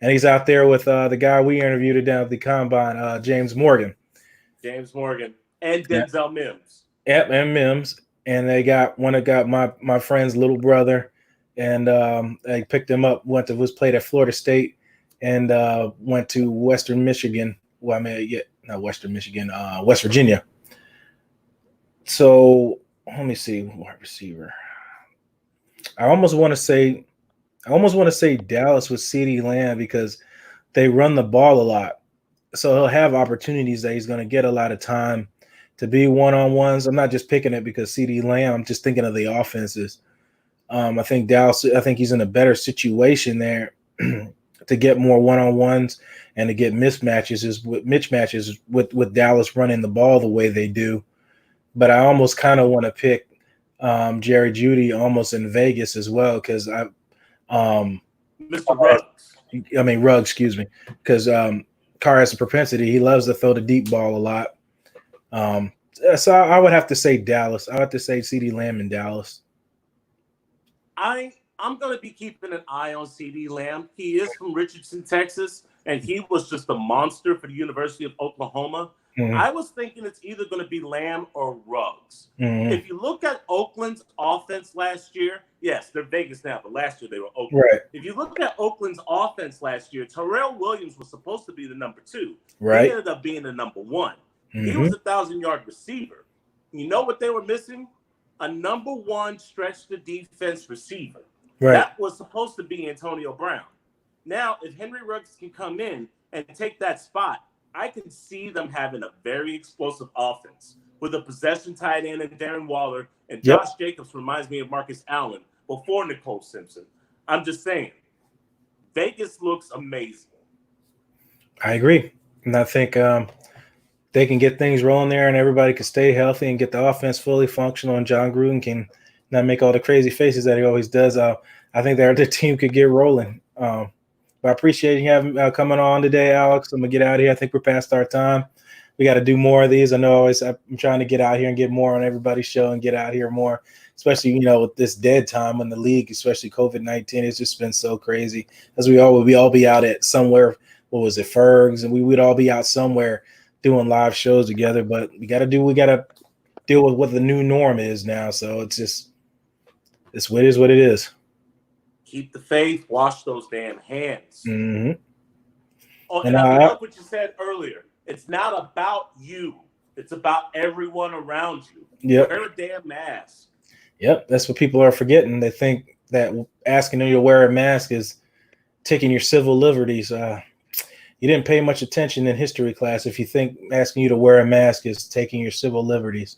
And he's out there with the guy we interviewed down at the Combine, James Morgan. James Morgan and Denzel Mims. Yep, and Mims. And they got my friend's little brother, and I picked him up, was played at Florida State, and went to Western Michigan. Well, I mean, not Western Michigan, West Virginia. So let me see, wide receiver. I almost want to say Dallas with CeeDee Lamb because they run the ball a lot. So he'll have opportunities that he's going to get a lot of time to be one-on-ones. I'm not just picking it because CeeDee Lamb. I'm just thinking of the offenses. I think Dallas. I think he's in a better situation there to get more one-on-ones and to get mismatches with Dallas running the ball the way they do. But I almost kind of want to pick Jerry Jeudy almost in Vegas as well because Mr. Ruggs. Ruggs, excuse me, because Carr has a propensity. He loves to throw the deep ball a lot. So I would have to say Dallas. I would have to say CeeDee Lamb in Dallas. I'm going to be keeping an eye on CeeDee Lamb. He is from Richardson, Texas, and he was just a monster for the University of Oklahoma. Mm-hmm. I was thinking it's either going to be Lamb or Ruggs. Mm-hmm. If you look at Oakland's offense last year, yes, they're Vegas now, but last year they were Oakland. Right. If you look at Oakland's offense last year, Terrell Williams was supposed to be the number 2. Right. He ended up being the number 1. Mm-hmm. He was a 1,000-yard receiver. You know what they were missing? A number 1 stretch the defense receiver. Right. That was supposed to be Antonio Brown. Now, if Henry Ruggs can come in and take that spot, I can see them having a very explosive offense with a possession tight end and Darren Waller, and Josh Jacobs reminds me of Marcus Allen before Nicole Simpson. I'm just saying, Vegas looks amazing. I agree. And I think they can get things rolling there and everybody can stay healthy and get the offense fully functional, and John Gruden can not make all the crazy faces that he always does. I think their team could get rolling. But I appreciate you having coming on today, Alex. I'm going to get out of here. I think we're past our time. We got to do more of these. I know I'm trying to get out here and get more on everybody's show and get out here more, especially, with this dead time in the league, especially COVID-19. It's just been so crazy. As we all be out at somewhere, what was it, Fergs, and we would all be out somewhere doing live shows together. But we got to deal with what the new norm is now. So it's what it is. Keep the faith. Wash those damn hands. Mm-hmm. Oh, and I love what you said earlier. It's not about you. It's about everyone around you. Yep. Wear a damn mask. Yep. That's what people are forgetting. They think that asking you to wear a mask is taking your civil liberties. You didn't pay much attention in history class if you think asking you to wear a mask is taking your civil liberties.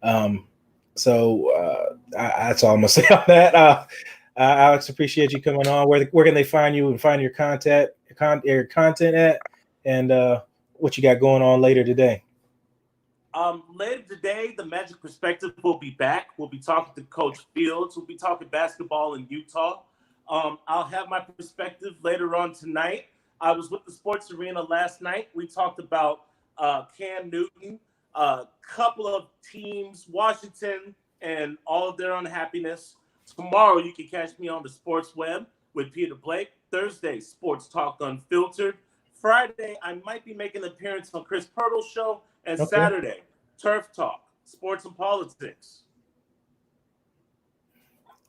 That's all I'm going to say on that. Alex, appreciate you coming on. Where can they find you and find your content at, and what you got going on later today? Later today, the Magic Perspective will be back. We'll be talking to Coach Fields. We'll be talking basketball in Utah. I'll have my perspective later on tonight. I was with the Sports Arena last night. We talked about Cam Newton, a couple of teams, Washington, and all of their unhappiness. Tomorrow, you can catch me on the Sports Web with Peter Blake. Thursday, Sports Talk Unfiltered. Friday, I might be making an appearance on Chris Pirtle's show. And Saturday, Turf Talk, Sports and Politics.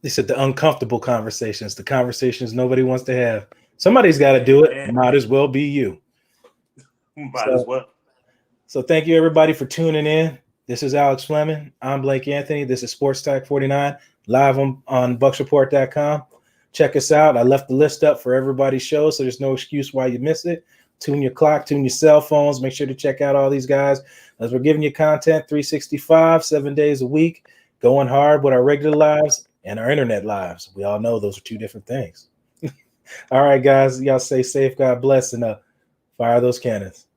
They said the uncomfortable conversations, the conversations nobody wants to have. Somebody's got to do it. Might as well be you. Might as well. So thank you, everybody, for tuning in. This is Alex Fleming. I'm Blake Anthony. This is Sports Talk 49, live on BucsReport.com. Check us out. I left the list up for everybody's show, so there's no excuse why you miss it. Tune your clock, tune your cell phones. Make sure to check out all these guys as we're giving you content 365, 7 days a week, going hard with our regular lives and our internet lives. We all know those are two different things. All right, guys, y'all stay safe. God bless, and fire those cannons.